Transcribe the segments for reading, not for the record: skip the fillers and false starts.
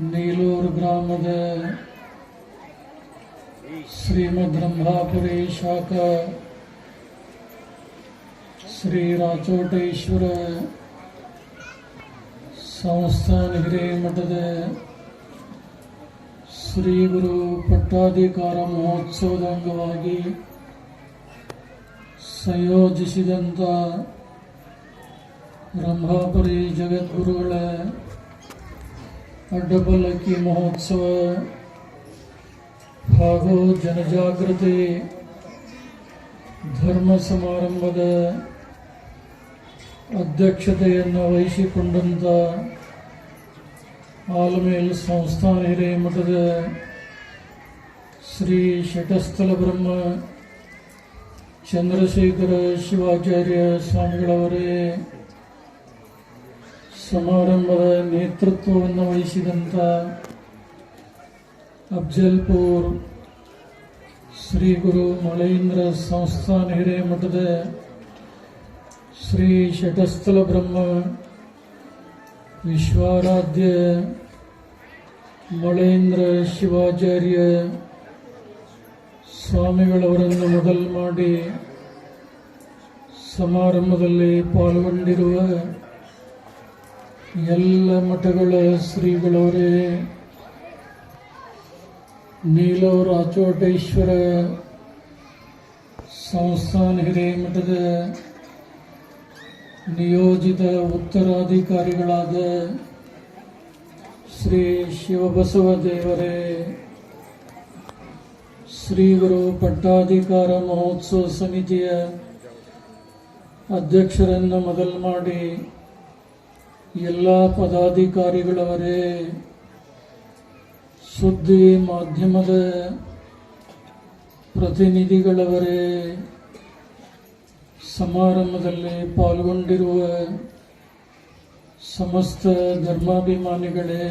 ನೀಲೂರು ಗ್ರಾಮದ ಶ್ರೀಮದ್ ರಂಭಾಪುರಿ ಶಾಖಾ ಶ್ರೀ ರಾಚೋಟೇಶ್ವರ ಸಂಸ್ಥಾನ ಹಿರೇಮಠದ ಶ್ರೀ ಗುರು ಪಟ್ಟಾಧಿಕಾರ ಮಹೋತ್ಸವದ ಅಂಗವಾಗಿ ಸಂಯೋಜಿಸಿದಂಥ ರಂಭಾಪುರಿ ಜಗದ್ಗುರುಗಳ ಅಡ್ಡಪಲ್ಲಕ್ಕಿ ಮಹೋತ್ಸವ ಹಾಗೂ ಜನಜಾಗೃತಿ ಧರ್ಮ ಸಮಾರಂಭದ ಅಧ್ಯಕ್ಷತೆಯನ್ನು ವಹಿಸಿಕೊಂಡಂಥ ಆಲಮೇಲ್ ಸಂಸ್ಥಾನ ಹಿರೇಮಠದ ಶ್ರೀ ಶಟಸ್ಥಲ ಬ್ರಹ್ಮ ಚಂದ್ರಶೇಖರ ಶಿವಾಚಾರ್ಯ ಸ್ವಾಮಿಗಳವರೇ ಸಮಾರಂಭದ ನೇತೃತ್ವವನ್ನು ವಹಿಸಿದಂಥ ಅಫ್ಜಲ್ಪುರ್ ಶ್ರೀ ಗುರು ಮಳೇಂದ್ರ ಸಂಸ್ಥಾನ ಹಿರೇಮಠದ ಶ್ರೀ ಶಟಸ್ಥಲ ಬ್ರಹ್ಮ ವಿಶ್ವಾರಾಧ್ಯ ಮಳೇಂದ್ರ ಶಿವಾಚಾರ್ಯ ಸ್ವಾಮಿಗಳವರನ್ನು ಮೊದಲು ಮಾಡಿ ಸಮಾರಂಭದಲ್ಲಿ ಪಾಲ್ಗೊಂಡಿರುವ ಎಲ್ಲ ಮಠಗಳ ಶ್ರೀಗಳವರೇ, ನೀಲೂರು ರಾಚೋಟೇಶ್ವರ ಸಂಸ್ಥಾನ ಹಿರೇಮಠದ ನಿಯೋಜಿತ ಉತ್ತರಾಧಿಕಾರಿಗಳಾದ ಶ್ರೀ ಶಿವಬಸವ ದೇವರೇ, ಶ್ರೀ ಗುರು ಪಟ್ಟಾಧಿಕಾರ ಮಹೋತ್ಸವ ಸಮಿತಿಯ ಅಧ್ಯಕ್ಷರನ್ನು ಮೊದಲು ಮಾಡಿ ಎಲ್ಲ ಪದಾಧಿಕಾರಿಗಳವರೇ, ಸುದ್ದಿ ಮಾಧ್ಯಮದ ಪ್ರತಿನಿಧಿಗಳವರೇ, ಸಮಾರಂಭದಲ್ಲಿ ಪಾಲ್ಗೊಂಡಿರುವ ಸಮಸ್ತ ಧರ್ಮಾಭಿಮಾನಿಗಳೇ,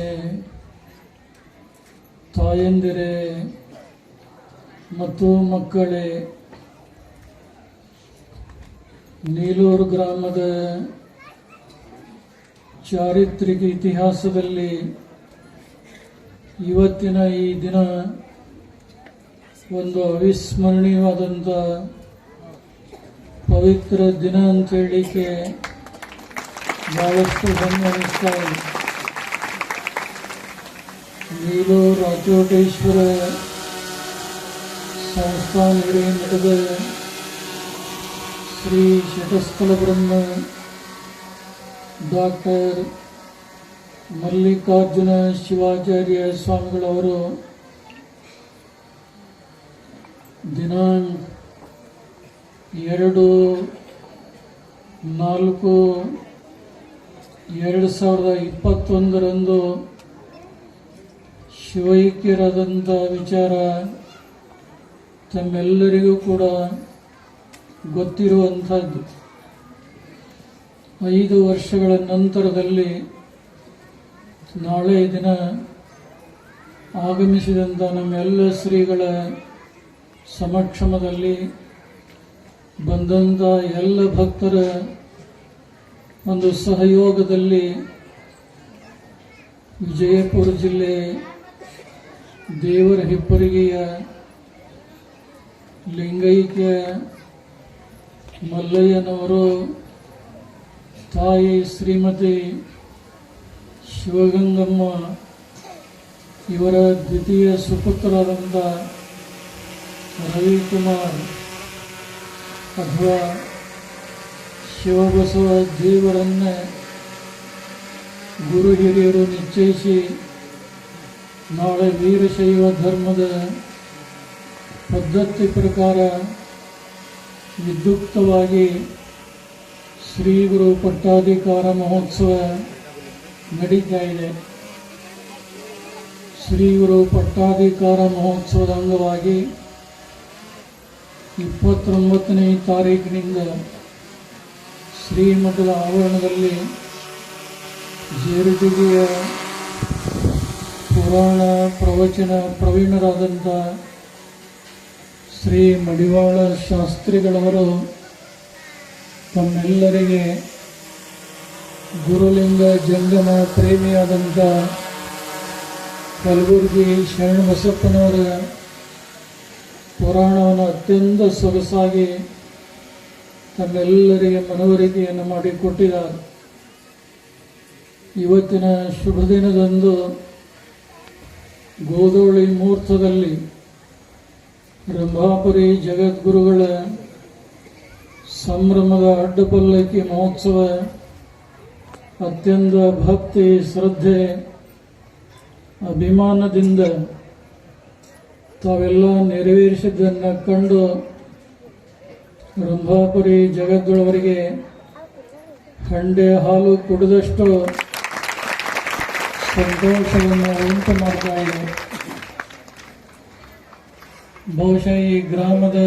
ತಾಯಂದಿರೇ ಮತ್ತು ಮಕ್ಕಳೇ, ನೀಲೂರು ಗ್ರಾಮದ ಚಾರಿತ್ರಿಕ ಇತಿಹಾಸದಲ್ಲಿ ಇವತ್ತಿನ ಈ ದಿನ ಒಂದು ಅವಿಸ್ಮರಣೀಯವಾದಂಥ ಪವಿತ್ರ ದಿನ ಅಂತ ಹೇಳಲಿಕ್ಕೆ ಬಹಳಷ್ಟು ಹೆಮ್ಮೆ ಅನಿಸ್ತಾ ಇದೆ. ನೀಲೂರು ರಾಚೋಟೇಶ್ವರ ಸಂಸ್ಥಾನ ಹಿರೇಮಠದ ಶ್ರೀ ಶಟಸ್ಥಲ ಬ್ರಹ್ಮ ಡಾಕ್ಟರ್ ಮಲ್ಲಿಕಾರ್ಜುನ ಶಿವಾಚಾರ್ಯ ಸ್ವಾಮಿಗಳವರು ದಿನಾಂಕ 2/4/2021 ಶಿವೈಕ್ಯರಾದಂಥ ವಿಚಾರ ತಮ್ಮೆಲ್ಲರಿಗೂ ಕೂಡ ಗೊತ್ತಿರುವಂಥದ್ದು. 5 ವರ್ಷಗಳ ನಂತರದಲ್ಲಿ ನಾಳೆ ದಿನ ಆಗಮಿಸಿದಂಥ ನಮ್ಮೆಲ್ಲ ಶ್ರೀಗಳ ಸಮಕ್ಷಮದಲ್ಲಿ ಬಂದಂಥ ಎಲ್ಲ ಭಕ್ತರ ಒಂದು ಸಹಯೋಗದಲ್ಲಿ ವಿಜಯಪುರ ಜಿಲ್ಲೆ ದೇವರ ಹಿಪ್ಪರಿಗೆಯ ಲಿಂಗೈಕ್ಯ ಮಲ್ಲಯ್ಯನವರು ತಾಯಿ ಶ್ರೀಮತಿ ಶಿವಗಂಗಮ್ಮ ಇವರ ದ್ವಿತೀಯ ಸುಪುತ್ರರಾದಂಥ ರವಿಕುಮಾರ್ ಅಥವಾ ಶಿವಬಸವ ದೇವರನ್ನೇ ಗುರು ಹಿರಿಯರು ನಿಶ್ಚಯಿಸಿ ನಾಳೆ ವೀರಶೈವ ಧರ್ಮದ ಪದ್ಧತಿ ಪ್ರಕಾರ ವಿದ್ಯುಕ್ತವಾಗಿ ಶ್ರೀ ಗುರು ಪಟ್ಟಾಧಿಕಾರ ಮಹೋತ್ಸವ ನಡೀತಾ ಇದೆ. ಶ್ರೀ ಗುರು ಪಟ್ಟಾಧಿಕಾರ ಮಹೋತ್ಸವದ ಅಂಗವಾಗಿ 29ನೇ ತಾರೀಕಿನಿಂದ ಶ್ರೀಮಠದ ಆವರಣದಲ್ಲಿ ಜೇರುಟಿಗೆಯ ಪುರಾಣ ಪ್ರವಚನ ಪ್ರವೀಣರಾದಂಥ ಶ್ರೀ ಮಡಿವಾಳ ಶಾಸ್ತ್ರಿಗಳವರು ತಮ್ಮೆಲ್ಲರಿಗೆ ಗುರುಲಿಂಗ ಜಂಗಮ ಪ್ರೇಮಿಯಾದಂಥ ಕಲಬುರಗಿ ಶರಣಬಸಪ್ಪನವರ ಪುರಾಣವನ್ನು ಅತ್ಯಂತ ಸೊಗಸಾಗಿ ತಮ್ಮೆಲ್ಲರಿಗೆ ಮನವರಿಕೆಯನ್ನು ಮಾಡಿಕೊಟ್ಟಿದ್ದಾರೆ. ಇವತ್ತಿನ ಶುಭ ದಿನದಂದು ಗೋಧೋಳಿ ಮುಹೂರ್ತದಲ್ಲಿ ರಂಭಾಪುರಿ ಜಗದ್ಗುರುಗಳ ಸಂಭ್ರಮದ ಅಡ್ಡಪಲ್ಲಕ್ಕಿ ಮಹೋತ್ಸವ ಅತ್ಯಂತ ಭಕ್ತಿ, ಶ್ರದ್ಧೆ, ಅಭಿಮಾನದಿಂದ ತಾವೆಲ್ಲ ನೆರವೇರಿಸಿದ್ದನ್ನು ಕಂಡು ರಂಭಾಪುರಿ ಜಗದ್ಗುರುವರಿಗೆ ಹಂಡೆ ಹಾಲು ಕುಡಿದಷ್ಟು ಸಂತೋಷವನ್ನು ಉಂಟು ಮಾಡ್ತಾ ಇದೆ. ಬಹುಶಃ ಈ ಗ್ರಾಮದ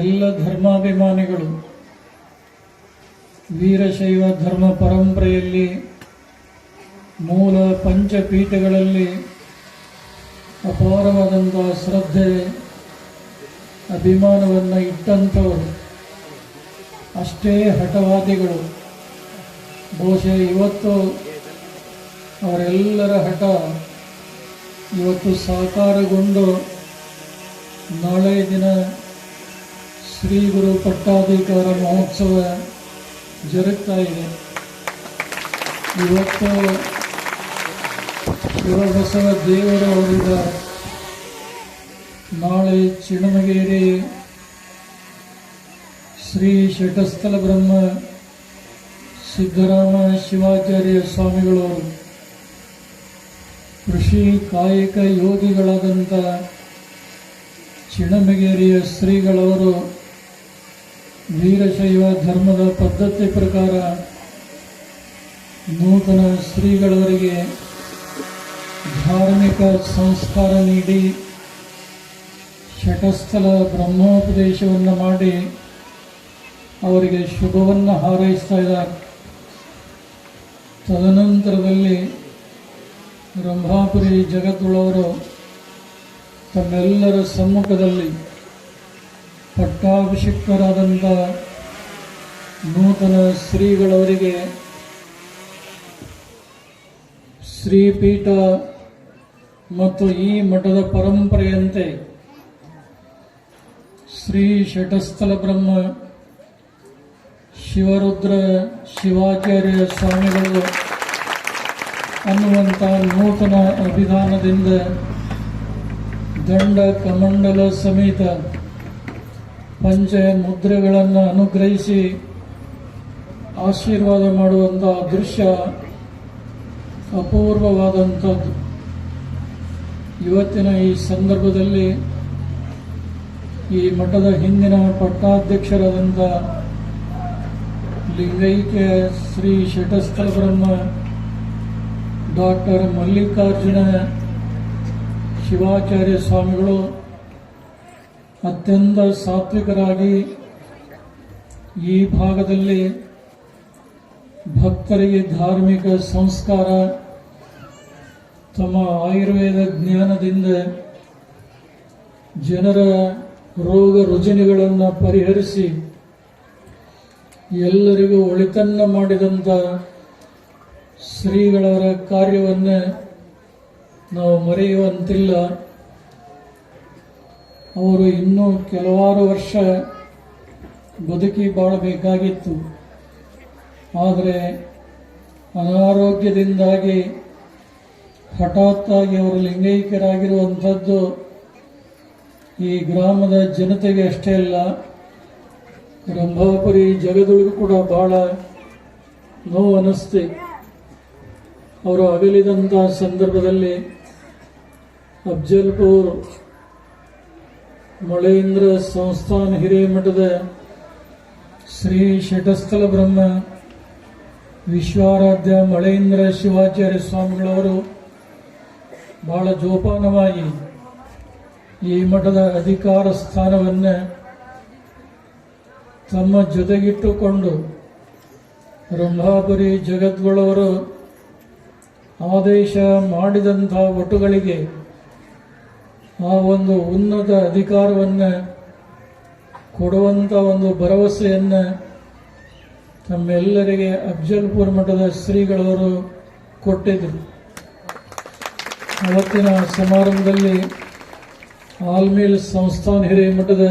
ಎಲ್ಲ ಧರ್ಮಾಭಿಮಾನಿಗಳು ವೀರಶೈವ ಧರ್ಮ ಪರಂಪರೆಯಲ್ಲಿ ಮೂಲ ಪಂಚಪೀಠಗಳಲ್ಲಿ ಅಪಾರವಾದಂಥ ಶ್ರದ್ಧೆ, ಅಭಿಮಾನವನ್ನು ಇಟ್ಟಂಥವರು, ಅಷ್ಟೇ ಹಠವಾದಿಗಳು. ಬಹುಶಃ ಇವತ್ತು ಅವರೆಲ್ಲರ ಹಠ ಇವತ್ತು ಸಾಕಾರಗೊಂಡು ನಾಳೆ ದಿನ ಶ್ರೀ ಗುರು ಪಟ್ಟಾಧಿಕಾರ ಮಹೋತ್ಸವ ಜರುಗ್ತಾ ಇದೆ. ಇವತ್ತು ಶಿವಬಸವ ದೇವರು ಅವರಿಗ ನಾಳೆ ಚಿಣಮಗೇರಿ ಶ್ರೀ ಶಟಸ್ಥಲ ಬ್ರಹ್ಮ ಸಿದ್ದರಾಮ ಶಿವಾಚಾರ್ಯ ಸ್ವಾಮಿಗಳವರು ಕೃಷಿ ಕಾಯಕ ಯೋಗಿಗಳಾದಂಥ ಚಿಣಮಗೇರಿಯ ಶ್ರೀಗಳವರು ವೀರಶೈವ ಧರ್ಮದ ಪದ್ಧತಿ ಪ್ರಕಾರ ನೂತನ ಶ್ರೀಗಳವರಿಗೆ ಧಾರ್ಮಿಕ ಸಂಸ್ಕಾರ ನೀಡಿ ಶಟಸ್ಥಲ ಬ್ರಹ್ಮೋಪದೇಶವನ್ನು ಮಾಡಿ ಅವರಿಗೆ ಶುಭವನ್ನು ಹಾರೈಸ್ತಾ ಇದ್ದಾರೆ. ತದನಂತರದಲ್ಲಿ ರಂಭಾಪುರಿ ಜಗದ್ಗುರುವರು ತಮ್ಮೆಲ್ಲರ ಸಮ್ಮುಖದಲ್ಲಿ ಪಟ್ಟಾಭಿಷಿಕ್ತರಾದಂಥ ನೂತನ ಶ್ರೀಗಳವರಿಗೆ ಶ್ರೀಪೀಠ ಮತ್ತು ಈ ಮಠದ ಪರಂಪರೆಯಂತೆ ಶ್ರೀ ಶಟಸ್ಥಲ ಬ್ರಹ್ಮ ಶಿವರುದ್ರ ಶಿವಾಚಾರ್ಯ ಸ್ವಾಮಿಗಳು ಅನ್ನುವಂಥ ನೂತನ ಅಭಿಧಾನದಿಂದ ದಂಡ ಕಮಂಡಲ ಸಮೇತ ಪಂಚ ಮುದ್ರೆಗಳನ್ನು ಅನುಗ್ರಹಿಸಿ ಆಶೀರ್ವಾದ ಮಾಡುವಂಥ ದೃಶ್ಯ ಅಪೂರ್ವವಾದಂಥದ್ದು. ಇವತ್ತಿನ ಈ ಸಂದರ್ಭದಲ್ಲಿ ಈ ಮಠದ ಹಿಂದಿನ ಪಟ್ಟಾಧ್ಯಕ್ಷರಾದಂಥ ಲಿಂಗೈಕ್ಯ ಶ್ರೀ ಶಟಸ್ಥಲ ಬ್ರಹ್ಮ ಡಾಕ್ಟರ್ ಮಲ್ಲಿಕಾರ್ಜುನ ಶಿವಾಚಾರ್ಯ ಸ್ವಾಮಿಗಳು ಅತ್ಯಂತ ಸಾತ್ವಿಕರಾಗಿ ಈ ಭಾಗದಲ್ಲಿ ಭಕ್ತರಿಗೆ ಧಾರ್ಮಿಕ ಸಂಸ್ಕಾರ, ತಮ್ಮ ಆಯುರ್ವೇದ ಜ್ಞಾನದಿಂದ ಜನರ ರೋಗ ರುಜಿನಗಳನ್ನು ಪರಿಹರಿಸಿ ಎಲ್ಲರಿಗೂ ಒಳಿತನ್ನು ಮಾಡಿದಂಥ ಶ್ರೀಗಳವರ ಕಾರ್ಯವನ್ನು ನಾವು ಮರೆಯುವಂತಿಲ್ಲ. ಅವರು ಇನ್ನೂ ಕೆಲವಾರು ವರ್ಷ ಬದುಕಿ ಬಾಳಬೇಕಾಗಿತ್ತು. ಆದರೆ ಅನಾರೋಗ್ಯದಿಂದಾಗಿ ಹಠಾತ್ತಾಗಿ ಅವರು ಲಿಂಗೈಕ್ಯರಾಗಿರುವಂಥದ್ದು ಈ ಗ್ರಾಮದ ಜನತೆಗೆ ಅಷ್ಟೇ ಅಲ್ಲ, ರಂಭಾಪುರಿ ಜಗದೊಳಗೂ ಕೂಡ ಬಹಳ ನೋವು ಅನ್ನಿಸ್ತೆ. ಅವರು ಅಗಲಿದಂಥ ಸಂದರ್ಭದಲ್ಲಿ ಅಫ್ಜಲ್ಪುರ್ ಮಳೇಂದ್ರ ಸಂಸ್ಥಾನ ಹಿರೇಮಠದ ಶ್ರೀ ಶಟಸ್ಥಲ ಬ್ರಹ್ಮ ವಿಶ್ವಾರಾಧ್ಯ ಮಳೇಂದ್ರ ಶಿವಾಚಾರ್ಯ ಸ್ವಾಮಿಗಳವರು ಬಹಳ ಜೋಪಾನವಾಗಿ ಈ ಮಠದ ಅಧಿಕಾರ ಸ್ಥಾನವನ್ನು ತಮ್ಮ ಜೊತೆಗಿಟ್ಟುಕೊಂಡು ರಂಭಾಪುರಿ ಜಗದ್ಗುರುವರು ಆದೇಶ ಮಾಡಿದಂಥ ಒಟುಗಳಿಗೆ ಆ ಒಂದು ಉನ್ನತ ಅಧಿಕಾರವನ್ನು ಕೊಡುವಂಥ ಒಂದು ಭರವಸೆಯನ್ನು ತಮ್ಮೆಲ್ಲರಿಗೆ ಅಫ್ಜಲ್ಪುರ ಮಠದ ಶ್ರೀಗಳವರು ಕೊಟ್ಟಿದ್ದರು. ಅವತ್ತಿನ ಸಮಾರಂಭದಲ್ಲಿ ಆಲ್ಮೇಲ್ ಸಂಸ್ಥಾನ ಹಿರೇಮಠದ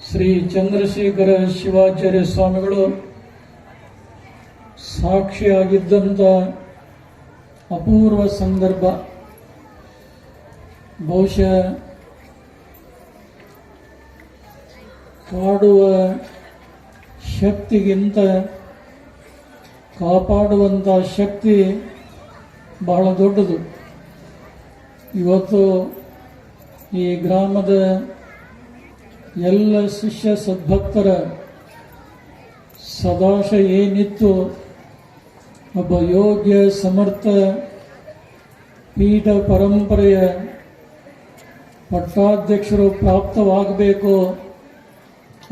ಶ್ರೀ ಚಂದ್ರಶೇಖರ ಶಿವಾಚಾರ್ಯ ಸ್ವಾಮಿಗಳು ಸಾಕ್ಷಿಯಾಗಿದ್ದಂಥ ಅಪೂರ್ವ ಸಂದರ್ಭ. ಬಹುಶಃ ಕಾಡುವ ಶಕ್ತಿಗಿಂತ ಕಾಪಾಡುವಂಥ ಶಕ್ತಿ ಬಹಳ ದೊಡ್ಡದು. ಇವತ್ತು ಈ ಗ್ರಾಮದ ಎಲ್ಲ ಶಿಷ್ಯ ಸದ್ಭಕ್ತರ ಸದಾಶಯ ಏನಿತ್ತು, ಒಬ್ಬ ಯೋಗ್ಯ ಸಮರ್ಥ ಪೀಠ ಪರಂಪರೆಯ ಪಟ್ಟಾಧ್ಯಕ್ಷರು ಪ್ರಾಪ್ತವಾಗಬೇಕು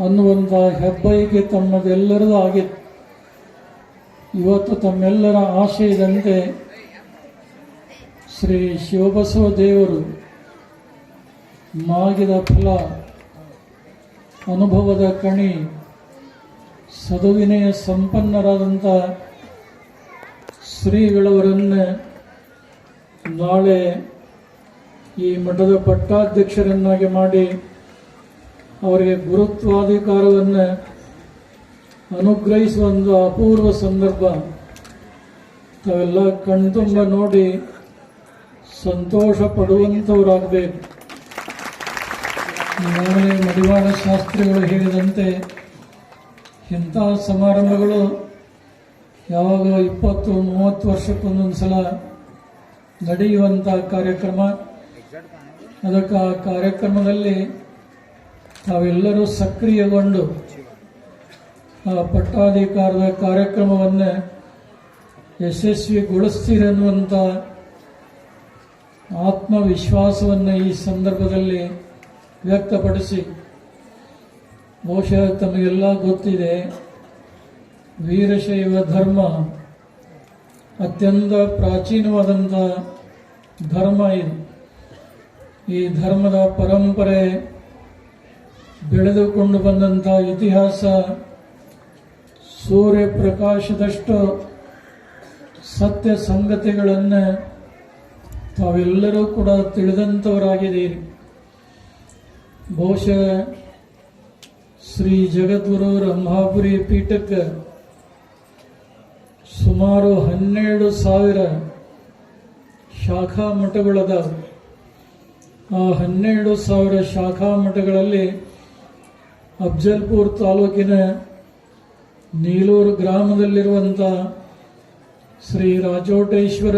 ಅನ್ನುವಂಥ ಹೆಬ್ಬಯಕೆ ತಮ್ಮದೆಲ್ಲರದು ಆಗಿತ್ತು. ಇವತ್ತು ತಮ್ಮೆಲ್ಲರ ಆಶಯದಂತೆ ಶ್ರೀ ಶಿವಬಸವ ದೇವರು ಮಾಗಿದ ಫಲ, ಅನುಭವದ ಕಣಿ, ಸದುವಿನಯ ಸಂಪನ್ನರಾದಂಥ ಶ್ರೀಗಳವರನ್ನು ನಾಳೆ ಈ ಮಠದ ಪಟ್ಟಾಧ್ಯಕ್ಷರನ್ನಾಗಿ ಮಾಡಿ ಅವರಿಗೆ ಗುರುತ್ವಾಧಿಕಾರವನ್ನು ಅನುಗ್ರಹಿಸುವಂಥ ಅಪೂರ್ವ ಸಂದರ್ಭ. ತಾವೆಲ್ಲ ಕಣ್ತುಂಬ ನೋಡಿ ಸಂತೋಷ ಪಡುವಂಥವರಾಗಬೇಕು. ಈಗಾಗಲೇ ಮಡಿವಾಳ ಶಾಸ್ತ್ರಿಗಳು ಹೇಳಿದಂತೆ ಇಂಥ ಸಮಾರಂಭಗಳು ಯಾವಾಗ 20-30 ವರ್ಷಕ್ಕೊಂದೊಂದು ಸಲ ನಡೆಯುವಂಥ ಕಾರ್ಯಕ್ರಮ. ಅದಕ್ಕೆ ಆ ಕಾರ್ಯಕ್ರಮದಲ್ಲಿ ತಾವೆಲ್ಲರೂ ಸಕ್ರಿಯಗೊಂಡು ಆ ಪಟ್ಟಾಧಿಕಾರದ ಕಾರ್ಯಕ್ರಮವನ್ನು ಯಶಸ್ವಿಗೊಳಿಸ್ತೀರನ್ನುವಂಥ ಆತ್ಮವಿಶ್ವಾಸವನ್ನು ಈ ಸಂದರ್ಭದಲ್ಲಿ ವ್ಯಕ್ತಪಡಿಸಿ, ಬಹುಶಃ ತಮಗೆಲ್ಲ ಗೊತ್ತಿದೆ, ವೀರಶೈವ ಧರ್ಮ ಅತ್ಯಂತ ಪ್ರಾಚೀನವಾದಂಥ ಧರ್ಮ ಇದು. ಈ ಧರ್ಮದ ಪರಂಪರೆ ಬೆಳೆದುಕೊಂಡು ಬಂದಂಥ ಇತಿಹಾಸ ಸೂರ್ಯಪ್ರಕಾಶದಷ್ಟು ಸತ್ಯ ಸಂಗತಿಗಳನ್ನು ತಾವೆಲ್ಲರೂ ಕೂಡ ತಿಳಿದಂಥವರಾಗಿದ್ದೀರಿ. ಬಹುಶಃ ಶ್ರೀ ಜಗದ್ಗುರು ರಂಭಾಪುರಿ ಪೀಠಕ್ಕೆ ಸುಮಾರು 12,000 ಶಾಖಾ ಮಠಗಳದಾವೆ. ಆ 12,000 ಶಾಖಾ ಮಠಗಳಲ್ಲಿ ಅಫ್ಜಲ್ಪುರ್ ತಾಲೂಕಿನ ನೀಲೂರು ಗ್ರಾಮದಲ್ಲಿರುವಂಥ ಶ್ರೀ ರಾಜೋಟೇಶ್ವರ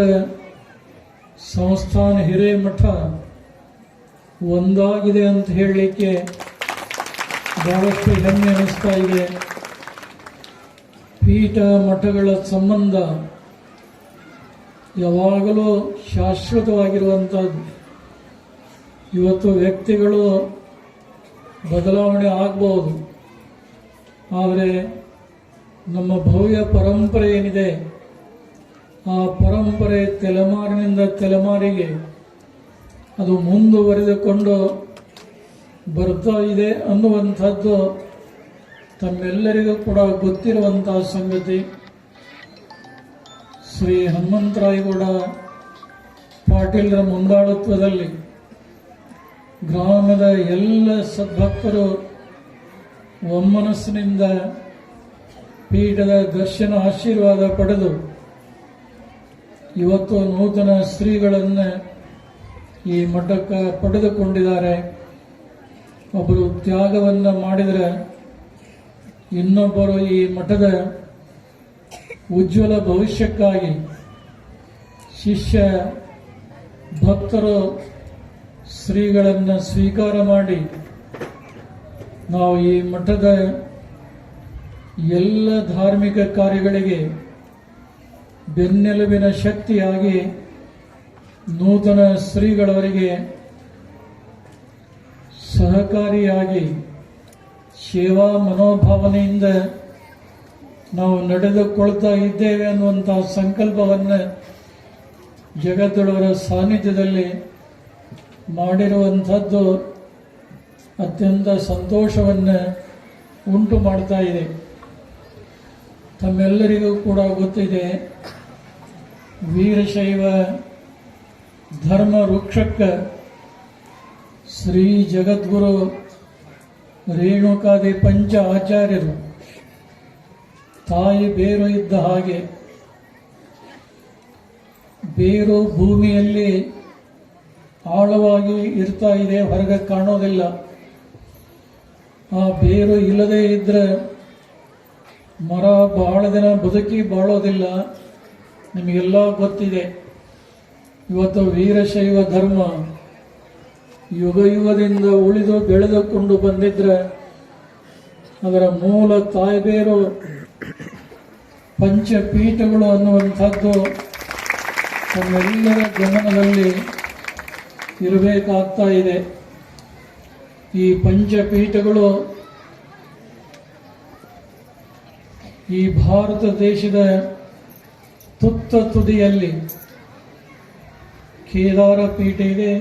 ಸಂಸ್ಥಾನ ಹಿರೇಮಠ ಒಂದಾಗಿದೆ ಅಂತ ಹೇಳಲಿಕ್ಕೆ ಬಹಳಷ್ಟು ಹೆಮ್ಮೆ ಅನ್ನಿಸ್ತಾ ಇದೆ. ಪೀಠ ಮಠಗಳ ಸಂಬಂಧ ಯಾವಾಗಲೂ ಶಾಶ್ವತವಾಗಿರುವಂಥದ್ದು. ಇವತ್ತು ವ್ಯಕ್ತಿಗಳು ಬದಲಾವಣೆ ಆಗಬಹುದು, ಆದರೆ ನಮ್ಮ ಭವ್ಯ ಪರಂಪರೆ ಏನಿದೆ, ಆ ಪರಂಪರೆ ತಲೆಮಾರಿನಿಂದ ತಲೆಮಾರಿಗೆ ಅದು ಮುಂದುವರೆದುಕೊಂಡು ಬರ್ತಾ ಇದೆ ಅನ್ನುವಂಥದ್ದು ತಮ್ಮೆಲ್ಲರಿಗೂ ಕೂಡ ಗೊತ್ತಿರುವಂಥ ಸಂಗತಿ. ಶ್ರೀ ಹನುಮಂತರಾಯಗೌಡ ಪಾಟೀಲರ ಮುಂದಾಳತ್ವದಲ್ಲಿ ಗ್ರಾಮದ ಎಲ್ಲ ಸದ್ಭಕ್ತರು ಒಮ್ಮನಸ್ಸಿನಿಂದ ಪೀಠದ ದರ್ಶನ ಆಶೀರ್ವಾದ ಪಡೆದು ಇವತ್ತು ನೂತನ ಶ್ರೀಗಳನ್ನು ಈ ಮಠಕ್ಕೆ ಪಡೆದುಕೊಂಡಿದ್ದಾರೆ. ಒಬ್ಬರು ತ್ಯಾಗವನ್ನು ಮಾಡಿದರೆ ಇನ್ನೊಬ್ಬರು ಈ ಮಠದ ಉಜ್ವಲ ಭವಿಷ್ಯಕ್ಕಾಗಿ ಶಿಷ್ಯ ಭಕ್ತರು ಶ್ರೀಗಳನ್ನು ಸ್ವೀಕಾರ ಮಾಡಿ ನಾವು ಈ ಮಠದ ಎಲ್ಲ ಧಾರ್ಮಿಕ ಕಾರ್ಯಗಳಿಗೆ ಬೆನ್ನೆಲುಬಿನ ಶಕ್ತಿಯಾಗಿ ನೂತನ ಶ್ರೀಗಳವರಿಗೆ ಸಹಕಾರಿಯಾಗಿ ಸೇವಾ ಮನೋಭಾವನೆಯಿಂದ ನಾವು ನಡೆದುಕೊಳ್ತಾ ಇದ್ದೇವೆ ಅನ್ನುವಂಥ ಸಂಕಲ್ಪವನ್ನು ಜಗತ್ತೊಳವರ ಸಾನ್ನಿಧ್ಯದಲ್ಲಿ ಮಾಡಿರುವಂಥದ್ದು ಅತ್ಯಂತ ಸಂತೋಷವನ್ನು ಉಂಟು ಮಾಡ್ತಾ ಇದೆ. ತಮ್ಮೆಲ್ಲರಿಗೂ ಕೂಡ ಗೊತ್ತಿದೆ, ವೀರಶೈವ ಧರ್ಮ ವೃಕ್ಷಕ್ಕೆ ಶ್ರೀ ಜಗದ್ಗುರು ರೇಣುಕಾದಿ ಪಂಚ ಆಚಾರ್ಯರು ತಾಯಿ ಬೇರು ಇದ್ದ ಹಾಗೆ ಬೇರು ಭೂಮಿಯಲ್ಲಿ ಆಳವಾಗಿ ಇರ್ತಾ ಇದೆ, ಹೊರಗೆ ಕಾಣೋದಿಲ್ಲ. ಆ ಬೇರು ಇಲ್ಲದೆ ಇದ್ರೆ ಮರ ಬಹಳ ದಿನ ಬದುಕಿ ಬಾಳೋದಿಲ್ಲ. ನಿಮಗೆಲ್ಲ ಗೊತ್ತಿದೆ. ಇವತ್ತು ವೀರಶೈವ ಧರ್ಮ ಯುಗ ಯುಗದಿಂದ ಉಳಿದು ಬೆಳೆದುಕೊಂಡು ಬಂದಿದ್ರೆ ಅದರ ಮೂಲ ತಾಯ್ಬೇರು ಪಂಚಪೀಠಗಳು ಅನ್ನುವಂಥದ್ದು ತಮ್ಮೆಲ್ಲರ ಗಮನದಲ್ಲಿ ಇರಬೇಕಾಗ್ತಾ ಇದೆ. ಈ ಪಂಚಪೀಠಗಳು ಈ ಭಾರತ ದೇಶದ ತುತ್ತ ತುದಿಯಲ್ಲಿ ಕೇದಾರ ಪೀಠ ಇದೆ,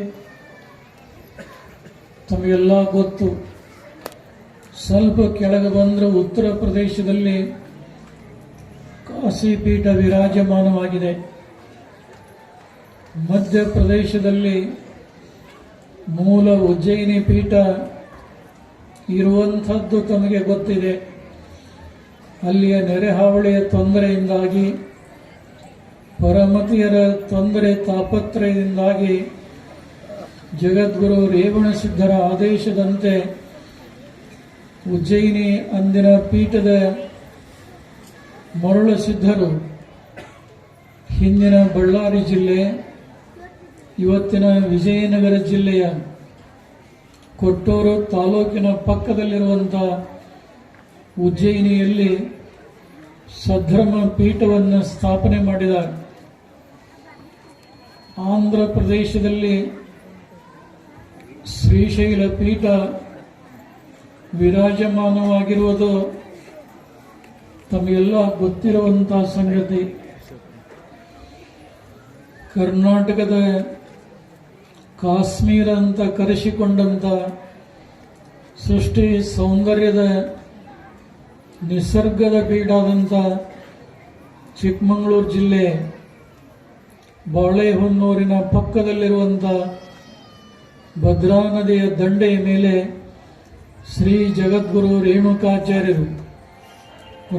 ತಮಗೆಲ್ಲ ಗೊತ್ತು. ಸ್ವಲ್ಪ ಕೆಳಗೆ ಬಂದರೆ ಉತ್ತರ ಪ್ರದೇಶದಲ್ಲಿ ಕಾಶಿ ಪೀಠ ವಿರಾಜಮಾನವಾಗಿದೆ. ಮಧ್ಯಪ್ರದೇಶದಲ್ಲಿ ಮೂಲ ಉಜ್ಜಯಿನಿ ಪೀಠ ಇರುವಂಥದ್ದು ತಮಗೆ ಗೊತ್ತಿದೆ. ಅಲ್ಲಿಯ ನೆರೆಹಾವಳಿಯ ತೊಂದರೆಯಿಂದಾಗಿ, ಪರಮತಿಯರ ತೊಂದರೆ ತಾಪತ್ರಯದಿಂದಾಗಿ ಜಗದ್ಗುರು ರೇವಣಸಿದ್ಧರ ಆದೇಶದಂತೆ ಉಜ್ಜಯಿನಿ ಅಂದಿನ ಪೀಠದ ಮರುಳ ಸಿದ್ಧರು ಹಿಂದಿನ ಬಳ್ಳಾರಿ ಜಿಲ್ಲೆ, ಇವತ್ತಿನ ವಿಜಯನಗರ ಜಿಲ್ಲೆಯ ಕೊಟ್ಟೂರು ತಾಲೂಕಿನ ಪಕ್ಕದಲ್ಲಿರುವಂತಹ ಉಜ್ಜಯಿನಿಯಲ್ಲಿ ಸದ್ಧರ್ಮ ಪೀಠವನ್ನು ಸ್ಥಾಪನೆ ಮಾಡಿದ್ದಾರೆ. ಆಂಧ್ರ ಪ್ರದೇಶದಲ್ಲಿ ಶ್ರೀಶೈಲ ಪೀಠ ವಿರಾಜಮಾನವಾಗಿರುವುದು ತಮಗೆಲ್ಲ ಗೊತ್ತಿರುವಂತಹ ಸಂಗತಿ. ಕರ್ನಾಟಕದ ಕಾಶ್ಮೀರ ಅಂತ ಕರೆಸಿಕೊಂಡಂತ ಸೃಷ್ಟಿ ಸೌಂದರ್ಯದ ನಿಸರ್ಗದ ಬೀಡಾದಂಥ ಚಿಕ್ಕಮಗಳೂರು ಜಿಲ್ಲೆ ಬಾಳೆಹೊನ್ನೂರಿನ ಪಕ್ಕದಲ್ಲಿರುವಂಥ ಭದ್ರಾ ನದಿಯ ದಂಡೆಯ ಮೇಲೆ ಶ್ರೀ ಜಗದ್ಗುರು ರೇಣುಕಾಚಾರ್ಯರು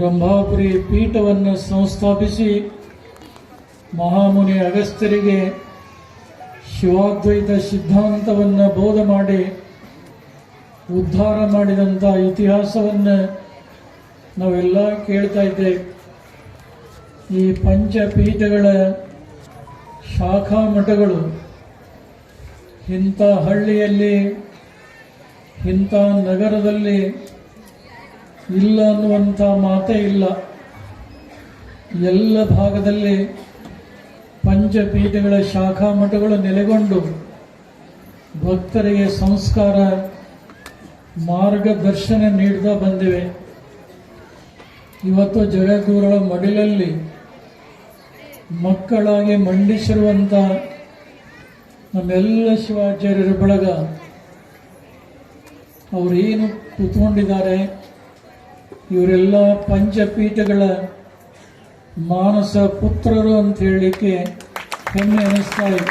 ರಂಭಾಪುರಿ ಪೀಠವನ್ನು ಸಂಸ್ಥಾಪಿಸಿ ಮಹಾಮುನಿ ಅಗಸ್ತ್ಯರಿಗೆ ಶಿವಾದ್ವೈತ ಸಿದ್ಧಾಂತವನ್ನು ಬೋಧ ಮಾಡಿ ಉದ್ಧಾರ ಮಾಡಿದಂಥ ಇತಿಹಾಸವನ್ನು ನಾವೆಲ್ಲ ಕೇಳ್ತಾ ಇದ್ದೇವೆ. ಈ ಪಂಚಪೀಠಗಳ ಶಾಖಾ ಮಠಗಳು ಇಂಥ ಹಳ್ಳಿಯಲ್ಲಿ, ಇಂಥ ನಗರದಲ್ಲಿ ಇಲ್ಲ ಅನ್ನುವಂಥ ಮಾತೇ ಇಲ್ಲ. ಎಲ್ಲ ಭಾಗದಲ್ಲಿ ಪಂಚಪೀಠಗಳ ಶಾಖಾ ಮಠಗಳು ನೆಲೆಗೊಂಡು ಭಕ್ತರಿಗೆ ಸಂಸ್ಕಾರ ಮಾರ್ಗದರ್ಶನ ನೀಡ್ತಾ ಬಂದಿವೆ. ಇವತ್ತು ಜಗದ್ಗುರುಗಳ ಮಡಿಲಲ್ಲಿ ಮಕ್ಕಳಾಗಿ ಮಂಡಿಸಿರುವಂಥ ನಮ್ಮೆಲ್ಲ ಶಿವಾಚಾರ್ಯರ ಬಳಗ ಅವರೇನು ಕೂತ್ಕೊಂಡಿದ್ದಾರೆ, ಇವರೆಲ್ಲ ಪಂಚಪೀಠಗಳ ಮಾನಸ ಪುತ್ರರು ಅಂತ ಹೇಳಲಿಕ್ಕೆ ಹೆಮ್ಮೆ ಅನಿಸ್ತಾ ಇದೆ.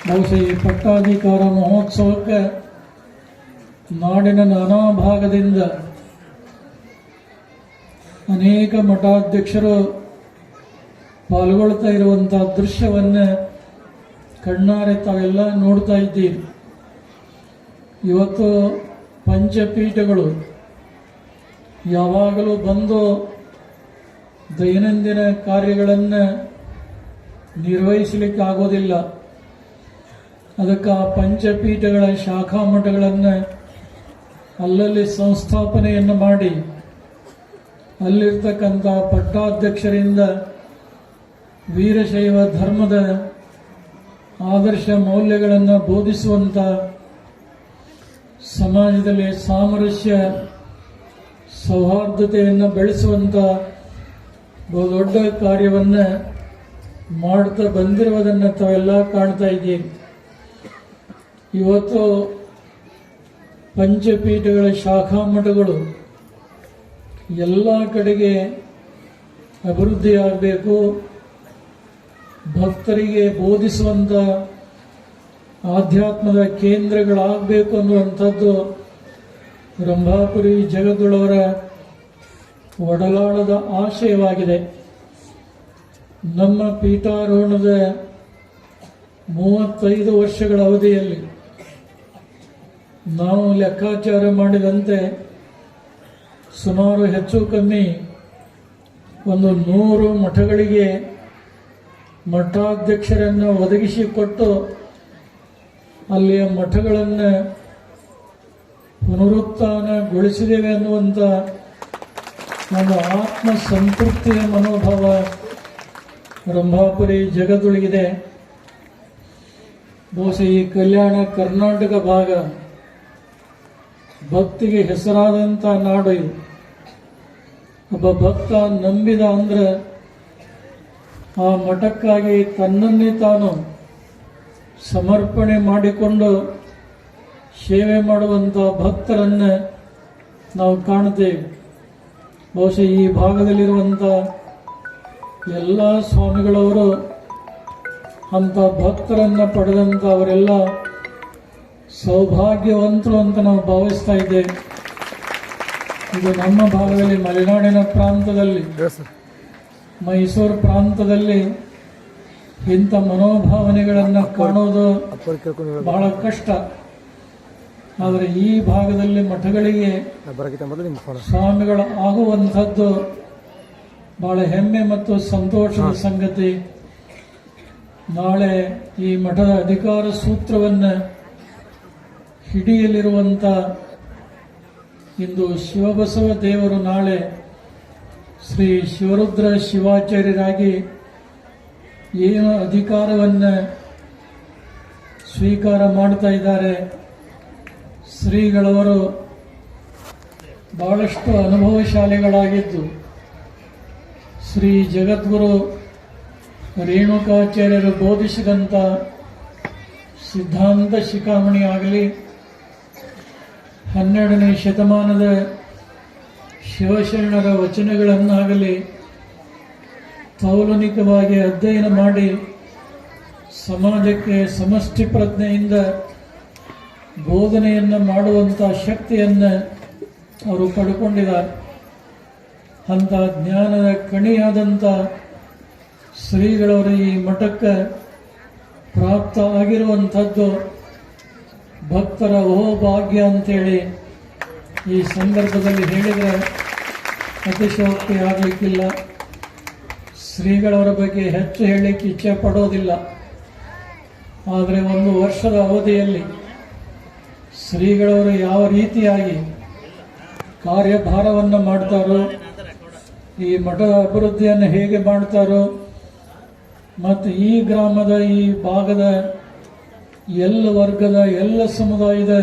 ಬಹುಶಃ ಈ ಪಟ್ಟಾಧಿಕಾರ ಮಹೋತ್ಸವಕ್ಕೆ ನಾಡಿನ ನಾನಾ ಭಾಗದಿಂದ ಅನೇಕ ಮಠಾಧ್ಯಕ್ಷರು ಪಾಲ್ಗೊಳ್ತಾ ಇರುವಂತಹ ದೃಶ್ಯವನ್ನು ಕಣ್ಣಾರೆ ತಾವೆಲ್ಲ ನೋಡ್ತಾ ಇದ್ದೀರಿ. ಇವತ್ತು ಪಂಚಪೀಠಗಳು ಯಾವಾಗಲೂ ಬಂದು ದೈನಂದಿನ ಕಾರ್ಯಗಳನ್ನು ನಿರ್ವಹಿಸಲಿಕ್ಕೆ ಆಗೋದಿಲ್ಲ. ಅದಕ್ಕೆ ಆ ಪಂಚಪೀಠಗಳ ಶಾಖಾ ಮಠಗಳನ್ನು ಅಲ್ಲಲ್ಲಿ ಸಂಸ್ಥಾಪನೆಯನ್ನು ಮಾಡಿ ಅಲ್ಲಿರ್ತಕ್ಕಂಥ ಪಟ್ಟಾಧ್ಯಕ್ಷರಿಂದ ವೀರಶೈವ ಧರ್ಮದ ಆದರ್ಶ ಮೌಲ್ಯಗಳನ್ನು ಬೋಧಿಸುವಂಥ, ಸಮಾಜದಲ್ಲಿ ಸಾಮರಸ್ಯ ಸೌಹಾರ್ದತೆಯನ್ನು ಬೆಳೆಸುವಂಥ ಬಹುದೊಡ್ಡ ಕಾರ್ಯವನ್ನು ಮಾಡ್ತಾ ಬಂದಿರುವುದನ್ನು ತಾವೆಲ್ಲ ಕಾಣ್ತಾ ಇದ್ದೀವಿ. ಇವತ್ತು ಪಂಚಪೀಠಗಳ ಶಾಖಾ ಮಠಗಳು ಎಲ್ಲ ಕಡೆಗೆ ಅಭಿವೃದ್ಧಿಯಾಗಬೇಕು, ಭಕ್ತರಿಗೆ ಬೋಧಿಸುವಂಥ ಆಧ್ಯಾತ್ಮದ ಕೇಂದ್ರಗಳಾಗಬೇಕು ಅನ್ನುವಂಥದ್ದು ರಂಭಾಪುರಿ ಜಗದ್ಗುರುವರ ಒಡಲಾಳದ ಆಶಯವಾಗಿದೆ. ನಮ್ಮ ಪೀಠಾರೋಹಣದ 35 ವರ್ಷಗಳ ಅವಧಿಯಲ್ಲಿ ನಾವು ಲೆಕ್ಕಾಚಾರ ಮಾಡಿದಂತೆ ಸುಮಾರು ಹೆಚ್ಚು ಕಮ್ಮಿ 100 ಮಠಗಳಿಗೆ ಮಠಾಧ್ಯಕ್ಷರನ್ನು ಒದಗಿಸಿಕೊಟ್ಟು ಅಲ್ಲಿಯ ಮಠಗಳನ್ನು ಪುನರುತ್ಥಾನಗೊಳಿಸಿದ್ದೇವೆ ಅನ್ನುವಂಥ ಒಂದು ಆತ್ಮ ಸಂತೃಪ್ತಿಯ ಮನೋಭಾವ ರಂಭಾಪುರಿ ಜಗದೊಳಗಿದೆ. ಬಹುಶಃ ಈ ಕಲ್ಯಾಣ ಕರ್ನಾಟಕ ಭಾಗ ಭಕ್ತಿಗೆ ಹೆಸರಾದಂಥ ನಾಡು ಇದು. ಒಬ್ಬ ಭಕ್ತ ನಂಬಿದ ಅಂದ್ರೆ ಆ ಮಠಕ್ಕಾಗಿ ತನ್ನನ್ನೇ ತಾನು ಸಮರ್ಪಣೆ ಮಾಡಿಕೊಂಡು ಸೇವೆ ಮಾಡುವಂಥ ಭಕ್ತರನ್ನು ನಾವು ಕಾಣ್ತೇವೆ. ಬಹುಶಃ ಈ ಭಾಗದಲ್ಲಿರುವಂಥ ಎಲ್ಲ ಸ್ವಾಮಿಗಳವರು ಅಂಥ ಭಕ್ತರನ್ನು ಪಡೆದಂಥ ಅವರೆಲ್ಲ ಸೌಭಾಗ್ಯವಂತರು ಅಂತ ನಾವು ಭಾವಿಸ್ತಾ ಇದ್ದೇವೆ. ಇದು ನಮ್ಮ ಭಾಗದಲ್ಲಿ ಮಲೆನಾಡಿನ ಪ್ರಾಂತದಲ್ಲಿ, ಮೈಸೂರು ಪ್ರಾಂತದಲ್ಲಿ ಇಂಥ ಮನೋಭಾವನೆಗಳನ್ನು ಕಾಣೋದು ಬಹಳ ಕಷ್ಟ. ಆದರೆ ಈ ಭಾಗದಲ್ಲಿ ಮಠಗಳಿಗೆ ಸ್ವಾಮಿಗಳು ಆಗುವಂಥದ್ದು ಬಹಳ ಹೆಮ್ಮೆ ಮತ್ತು ಸಂತೋಷದ ಸಂಗತಿ. ನಾಳೆ ಈ ಮಠದ ಅಧಿಕಾರ ಸೂತ್ರವನ್ನು ಹಿಡಿಯಲಿರುವಂಥ ಇಂದು ಶಿವಬಸವ ದೇವರು ನಾಳೆ ಶ್ರೀ ಶಿವರುದ್ರ ಶಿವಾಚಾರ್ಯರಾಗಿ ಏನು ಅಧಿಕಾರವನ್ನು ಸ್ವೀಕಾರ ಮಾಡ್ತಾ ಇದ್ದಾರೆ. ಶ್ರೀಗಳವರು ಬಹಳಷ್ಟು ಅನುಭವಶಾಲಿಗಳಾಗಿದ್ದು ಶ್ರೀ ಜಗದ್ಗುರು ರೇಣುಕಾಚಾರ್ಯರು ಬೋಧಿಸಿದಂಥ ಸಿದ್ಧಾಂತ ಶಿಖಾಮಣಿ ಆಗಲಿ, 12ನೇ ಶತಮಾನದ ಶಿವಶರಣರ ವಚನಗಳನ್ನಾಗಲಿ ತೌಲನಿಕವಾಗಿ ಅಧ್ಯಯನ ಮಾಡಿ ಸಮಾಜಕ್ಕೆ ಸಮಷ್ಟಿ ಪ್ರಜ್ಞೆಯಿಂದ ಬೋಧನೆಯನ್ನು ಮಾಡುವಂಥ ಶಕ್ತಿಯನ್ನು ಅವರು ಪಡ್ಕೊಂಡಿದ್ದಾರೆ. ಅಂಥ ಜ್ಞಾನದ ಕಣಿಯಾದಂಥ ಶ್ರೀಗಳವರು ಈ ಮಠಕ್ಕೆ ಪ್ರಾಪ್ತ ಆಗಿರುವಂಥದ್ದು ಭಕ್ತರ ಭಾಗ್ಯ ಅಂತೇಳಿ ಈ ಸಂದರ್ಭದಲ್ಲಿ ಹೇಳಿದರೆ ಅತಿಶಯೋಕ್ತಿ ಆಗಲಿಕ್ಕಿಲ್ಲ. ಶ್ರೀಗಳವರ ಬಗ್ಗೆ ಹೆಚ್ಚು ಹೇಳಲಿಕ್ಕೆ ಇಚ್ಛೆ ಪಡೋದಿಲ್ಲ. ಆದರೆ 1 ವರ್ಷದ ಅವಧಿಯಲ್ಲಿ ಶ್ರೀಗಳವರು ಯಾವ ರೀತಿಯಾಗಿ ಕಾರ್ಯಭಾರವನ್ನು ಮಾಡ್ತಾರೋ, ಈ ಮಠದ ಅಭಿವೃದ್ಧಿಯನ್ನು ಹೇಗೆ ಮಾಡ್ತಾರೋ, ಮತ್ತು ಈ ಗ್ರಾಮದ ಈ ಭಾಗದ ಎಲ್ಲ ವರ್ಗದ ಎಲ್ಲ ಸಮುದಾಯದ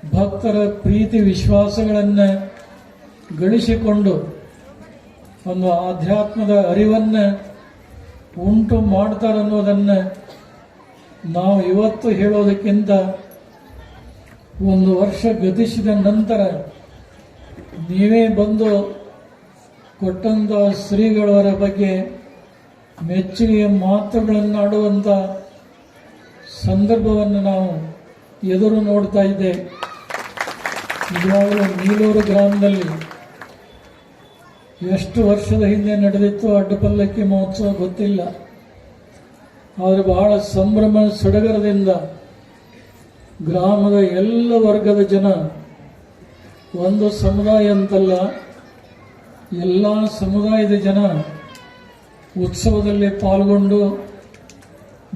ಭಕ್ತರ ಪ್ರೀತಿ ವಿಶ್ವಾಸಗಳನ್ನು ಗಳಿಸಿಕೊಂಡು ಒಂದು ಆಧ್ಯಾತ್ಮದ ಅರಿವನ್ನು ಉಂಟು ಮಾಡ್ತಾರನ್ನೋದನ್ನು ನಾವು ಇವತ್ತು ಹೇಳೋದಕ್ಕಿಂತ 1 ವರ್ಷ ಗತಿಸಿದ ನಂತರ ನೀವೇ ಬಂದು ಕೊಟ್ಟಂಥ ಶ್ರೀಗಳವರ ಬಗ್ಗೆ ಮೆಚ್ಚುಗೆಯ ಮಾತುಗಳನ್ನಾಡುವಂಥ ಸಂದರ್ಭವನ್ನು ನಾವು ಎದುರು ನೋಡ್ತಾ ಇದ್ದೇವೆ. ನಿಜವಾಗಲೂ ನೀಲೂರು ಗ್ರಾಮದಲ್ಲಿ ಎಷ್ಟು ವರ್ಷದ ಹಿಂದೆ ನಡೆದಿತ್ತು ಅಡ್ಡಪಲ್ಲಕ್ಕಿ ಮಹೋತ್ಸವ ಗೊತ್ತಿಲ್ಲ. ಆದರೆ ಬಹಳ ಸಂಭ್ರಮ ಸಡಗರದಿಂದ ಗ್ರಾಮದ ಎಲ್ಲ ವರ್ಗದ ಜನ, ಒಂದು ಸಮುದಾಯ ಅಂತಲ್ಲ ಎಲ್ಲ ಸಮುದಾಯದ ಜನ ಉತ್ಸವದಲ್ಲಿ ಪಾಲ್ಗೊಂಡು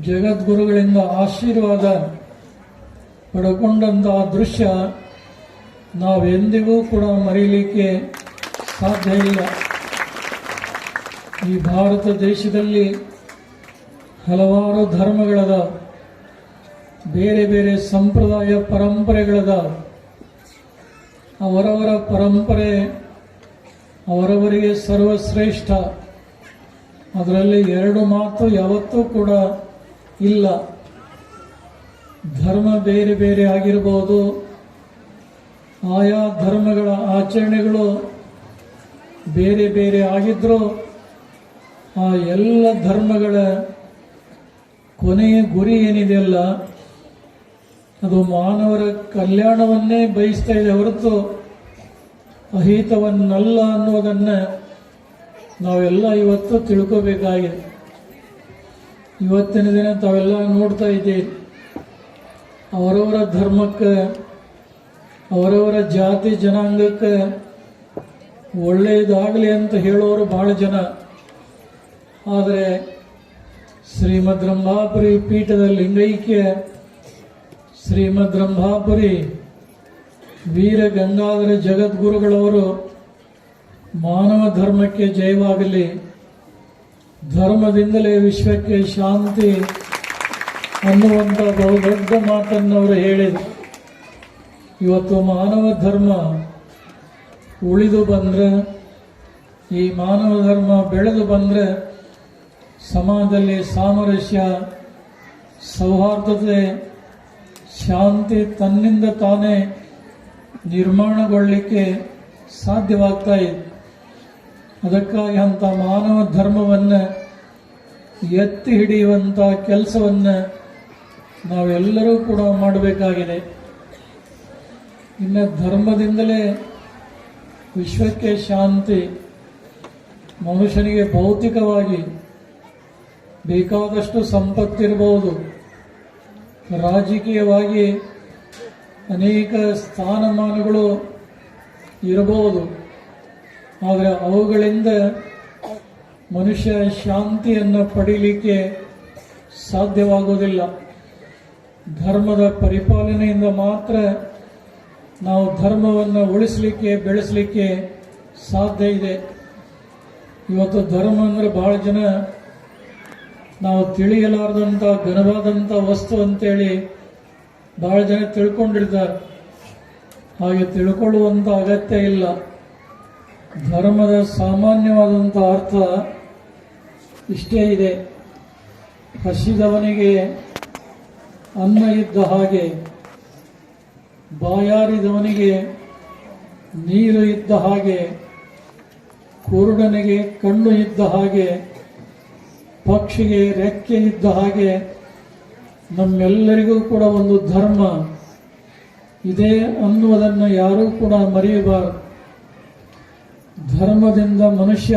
ಜಗದ್ಗುರುಗಳಿಂದ ಆಶೀರ್ವಾದ ಪಡ್ಕೊಂಡಂತಹ ದೃಶ್ಯ ನಾವೆಂದಿಗೂ ಕೂಡ ಮರೆಯಲಿಕ್ಕೆ ಸಾಧ್ಯ ಇಲ್ಲ. ಈ ಭಾರತ ದೇಶದಲ್ಲಿ ಹಲವಾರು ಧರ್ಮಗಳದ, ಬೇರೆ ಬೇರೆ ಸಂಪ್ರದಾಯ ಪರಂಪರೆಗಳದ. ಅವರವರ ಪರಂಪರೆ ಅವರವರಿಗೆ ಸರ್ವಶ್ರೇಷ್ಠ. ಅದರಲ್ಲಿ 2 ಮಾತು ಯಾವತ್ತೂ ಕೂಡ ಇಲ್ಲ. ಧರ್ಮ ಬೇರೆ ಬೇರೆ ಆಗಿರಬಹುದು, ಆಯಾ ಧರ್ಮಗಳ ಆಚರಣೆಗಳು ಬೇರೆ ಬೇರೆ ಆಗಿದ್ರೂ ಆ ಎಲ್ಲ ಧರ್ಮಗಳ ಕೊನೆಯ ಗುರಿ ಏನಿದೆಯಲ್ಲ, ಅದು ಮಾನವರ ಕಲ್ಯಾಣವನ್ನೇ ಬಯಸ್ತಾ ಇದೆ ಹೊರತು ಅಹಿತವನ್ನಲ್ಲ ಅನ್ನೋದನ್ನು ನಾವೆಲ್ಲ ಇವತ್ತು ತಿಳ್ಕೋಬೇಕಾಗಿದೆ. ಇವತ್ತಿನ ದಿನ ತಾವೆಲ್ಲ ನೋಡ್ತಾ ಇದ್ದೀವಿ, ಅವರವರ ಧರ್ಮಕ್ಕೆ, ಅವರವರ ಜಾತಿ ಜನಾಂಗಕ್ಕೆ ಒಳ್ಳೆಯದಾಗಲಿ ಅಂತ ಹೇಳೋರು ಬಹಳ ಜನ. ಆದರೆ ಶ್ರೀಮದ್ ರಂಭಾಪುರಿ ಪೀಠದ ಲಿಂಗೈಕ್ಯ ಶ್ರೀಮದ್ ರಂಭಾಪುರಿ ವೀರ ಗಂಗಾಧರ ಜಗದ್ಗುರುಗಳವರು ಮಾನವ ಧರ್ಮಕ್ಕೆ ಜಯವಾಗಲಿ, ಧರ್ಮದಿಂದಲೇ ವಿಶ್ವಕ್ಕೆ ಶಾಂತಿ ಅನ್ನುವಂಥ ಬಹುದೊಡ್ಡ ಮಾತನ್ನು ಅವರು ಹೇಳಿದರು. ಇವತ್ತು ಮಾನವ ಧರ್ಮ ಉಳಿದು ಬಂದರೆ, ಈ ಮಾನವ ಧರ್ಮ ಬೆಳೆದು ಬಂದರೆ ಸಮಾಜದಲ್ಲಿ ಸಾಮರಸ್ಯ, ಸೌಹಾರ್ದತೆ, ಶಾಂತಿ ತನ್ನಿಂದ ತಾನೇ ನಿರ್ಮಾಣಗೊಳ್ಳಲಿಕ್ಕೆ ಸಾಧ್ಯವಾಗ್ತಾ ಇದೆ. ಅದಕ್ಕಾಗಿ ಅಂಥ ಮಾನವ ಧರ್ಮವನ್ನು ಎತ್ತಿ ಹಿಡಿಯುವಂಥ ಕೆಲಸವನ್ನು ನಾವೆಲ್ಲರೂ ಕೂಡ ಮಾಡಬೇಕಾಗಿದೆ. ಇನ್ನು ಧರ್ಮದಿಂದಲೇ ವಿಶ್ವಕ್ಕೆ ಶಾಂತಿ. ಮನುಷ್ಯನಿಗೆ ಭೌತಿಕವಾಗಿ ಬೇಕಾದಷ್ಟು ಸಂಪತ್ತಿರಬಹುದು, ರಾಜಕೀಯವಾಗಿ ಅನೇಕ ಸ್ಥಾನಮಾನಗಳು ಇರಬಹುದು, ಆದರೆ ಅವುಗಳಿಂದ ಮನುಷ್ಯ ಶಾಂತಿಯನ್ನು ಪಡೀಲಿಕ್ಕೆ ಸಾಧ್ಯವಾಗುವುದಿಲ್ಲ. ಧರ್ಮದ ಪರಿಪಾಲನೆಯಿಂದ ಮಾತ್ರ ನಾವು ಧರ್ಮವನ್ನು ಉಳಿಸಲಿಕ್ಕೆ, ಬೆಳೆಸಲಿಕ್ಕೆ ಸಾಧ್ಯ ಇದೆ. ಇವತ್ತು ಧರ್ಮ ಅಂದರೆ ಬಹಳ ಜನ ನಾವು ತಿಳಿಯಲಾರದಂಥ ಘನವಾದಂಥ ವಸ್ತು ಅಂತೇಳಿ ಬಹಳ ಜನ ತಿಳ್ಕೊಂಡಿರ್ತಾರೆ. ಹಾಗೆ ತಿಳ್ಕೊಳ್ಳುವಂಥ ಅಗತ್ಯ ಇಲ್ಲ. ಧರ್ಮದ ಸಾಮಾನ್ಯವಾದಂಥ ಅರ್ಥ ಇಷ್ಟೇ ಇದೆ: ಹಸಿದವನಿಗೆ ಅನ್ನ ಇದ್ದ ಹಾಗೆ, ಬಾಯಾರಿದವನಿಗೆ ನೀರು ಇದ್ದ ಹಾಗೆ, ಕುರುಡನಿಗೆ ಕಣ್ಣು ಇದ್ದ ಹಾಗೆ, ಪಕ್ಷಿಗೆ ರೆಕ್ಕೆ ಇದ್ದ ಹಾಗೆ ನಮ್ಮೆಲ್ಲರಿಗೂ ಕೂಡ ಒಂದು ಧರ್ಮ ಇದೆ ಅನ್ನುವುದನ್ನು ಯಾರೂ ಕೂಡ ಮರೆಯಬಾರದು. ಧರ್ಮದಿಂದ ಮನುಷ್ಯ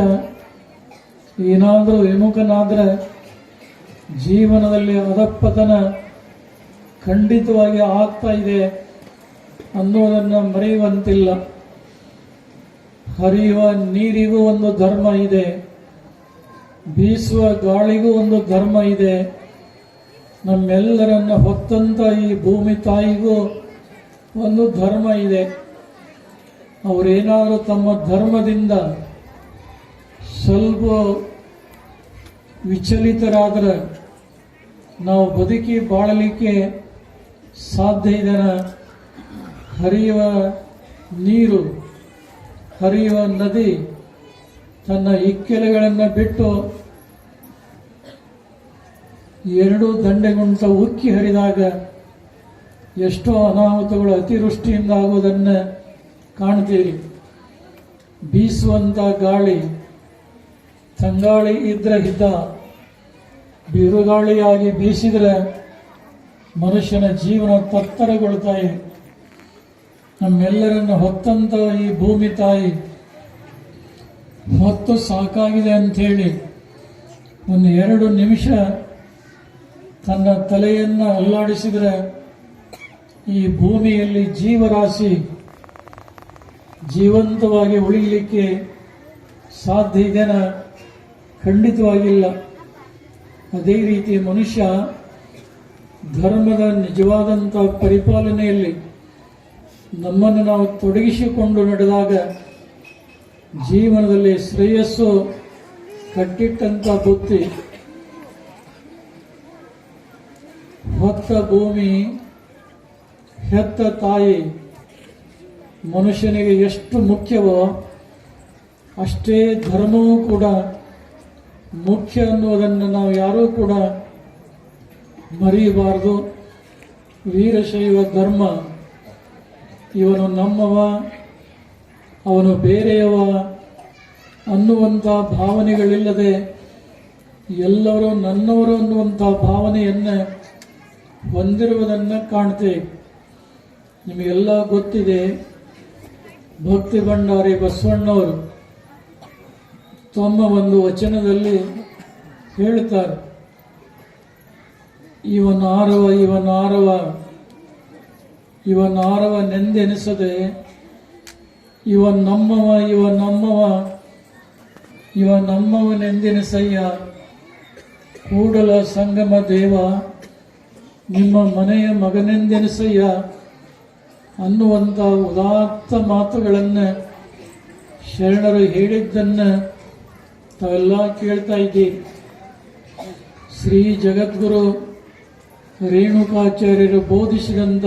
ಏನಾದರೂ ವಿಮುಖನಾದರೆ ಜೀವನದಲ್ಲಿ ಅಧಃಪತನ ಖಂಡಿತವಾಗಿ ಆಗ್ತಾ ಇದೆ ಅನ್ನೋದನ್ನು ಮರೆಯುವಂತಿಲ್ಲ. ಹರಿಯುವ ನೀರಿಗೂ ಒಂದು ಧರ್ಮ ಇದೆ, ಬೀಸುವ ಗಾಳಿಗೂ ಒಂದು ಧರ್ಮ ಇದೆ, ನಮ್ಮೆಲ್ಲರನ್ನ ಹೊತ್ತಂತ ಈ ಭೂಮಿ ತಾಯಿಗೂ ಒಂದು ಧರ್ಮ ಇದೆ. ಅವರೇನಾದರೂ ತಮ್ಮ ಧರ್ಮದಿಂದ ಸ್ವಲ್ಪ ವಿಚಲಿತರಾದರೆ ನಾವು ಬದುಕಿ ಬಾಳಲಿಕ್ಕೆ ಸಾಧ್ಯ ಇದೆನ? ಹರಿಯುವ ನೀರು, ಹರಿಯುವ ನದಿ ತನ್ನ ಇಕ್ಕೆಲೆಗಳನ್ನು ಬಿಟ್ಟು ಎರಡು ದಂಡೆಗುಂಟ ಉಕ್ಕಿ ಹರಿದಾಗ ಎಷ್ಟೋ ಅನಾಹುತಗಳು ಅತಿವೃಷ್ಟಿಯಿಂದ ಆಗುವುದನ್ನು ಕಾಣ್ತೀರಿ. ಬೀಸುವಂಥ ಗಾಳಿ, ತಂಗಾಳಿ ಇದ್ರೆ ಹಿತ, ಬಿರುಗಾಳಿಯಾಗಿ ಬೀಸಿದರೆ ಮನುಷ್ಯನ ಜೀವನ ತತ್ತರಗೊಳ್ತಾ ಇದೆ. ನಮ್ಮೆಲ್ಲರನ್ನು ಹೊತ್ತಂತ ಈ ಭೂಮಿ ತಾಯಿ ಹೊತ್ತು ಸಾಕಾಗಿದೆ ಅಂಥೇಳಿ ಒಂದು 2 ನಿಮಿಷ ತನ್ನ ತಲೆಯನ್ನು ಅಲ್ಲಾಡಿಸಿದರೆ ಈ ಭೂಮಿಯಲ್ಲಿ ಜೀವರಾಶಿ ಜೀವಂತವಾಗಿ ಉಳಿಯಲಿಕ್ಕೆ ಸಾಧ್ಯ ಇದೆನ? ಖಂಡಿತವಾಗಿಲ್ಲ. ಅದೇ ರೀತಿ ಮನುಷ್ಯ ಧರ್ಮದ ನಿಜವಾದಂಥ ಪರಿಪಾಲನೆಯಲ್ಲಿ ನಮ್ಮನ್ನು ನಾವು ತೊಡಗಿಸಿಕೊಂಡು ನಡೆದಾಗ ಜೀವನದಲ್ಲಿ ಶ್ರೇಯಸ್ಸು ಕಟ್ಟಿಟ್ಟಂಥ ಬುದ್ಧಿ. ಹೊತ್ತ ಭೂಮಿ, ಹೆತ್ತ ತಾಯಿ ಮನುಷ್ಯನಿಗೆ ಎಷ್ಟು ಮುಖ್ಯವೋ ಅಷ್ಟೇ ಧರ್ಮವೂ ಕೂಡ ಮುಖ್ಯ ಅನ್ನುವುದನ್ನು ನಾವು ಯಾರೂ ಕೂಡ ಮರೆಯಬಾರದು. ವೀರಶೈವ ಧರ್ಮ ಇವನು ನಮ್ಮವ, ಅವನು ಬೇರೆಯವ ಅನ್ನುವಂಥ ಭಾವನೆಗಳಿಲ್ಲದೆ ಎಲ್ಲರೂ ನನ್ನವರು ಅನ್ನುವಂತಹ ಭಾವನೆಯನ್ನು ಹೊಂದಿರುವುದನ್ನು ಕಾಣ್ತೇವೆ. ನಿಮಗೆಲ್ಲ ಗೊತ್ತಿದೆ, ಭಕ್ತಿ ಭಂಡಾರಿ ಬಸವಣ್ಣವರು ತಮ್ಮ ಒಂದು ವಚನದಲ್ಲಿ ಹೇಳ್ತಾರೆ, ಇವನಾರವ ನೆಂದೆನಿಸದೆ ನಮ್ಮವನೆಂದೆನಿಸಯ್ಯ, ಕೂಡಲ ಸಂಗಮ ದೇವ ನಿಮ್ಮ ಮನೆಯ ಮಗನೆಂದೆನಿಸಯ್ಯ ಅನ್ನುವಂಥ ಉದಾತ್ತ ಮಾತುಗಳನ್ನು ಶರಣರು ಹೇಳಿದ್ದನ್ನು ತಾವೆಲ್ಲ ಕೇಳ್ತಾ ಇದ್ದೀವಿ. ಶ್ರೀ ಜಗದ್ಗುರು ರೇಣುಕಾಚಾರ್ಯರು ಬೋಧಿಸಿದಂಥ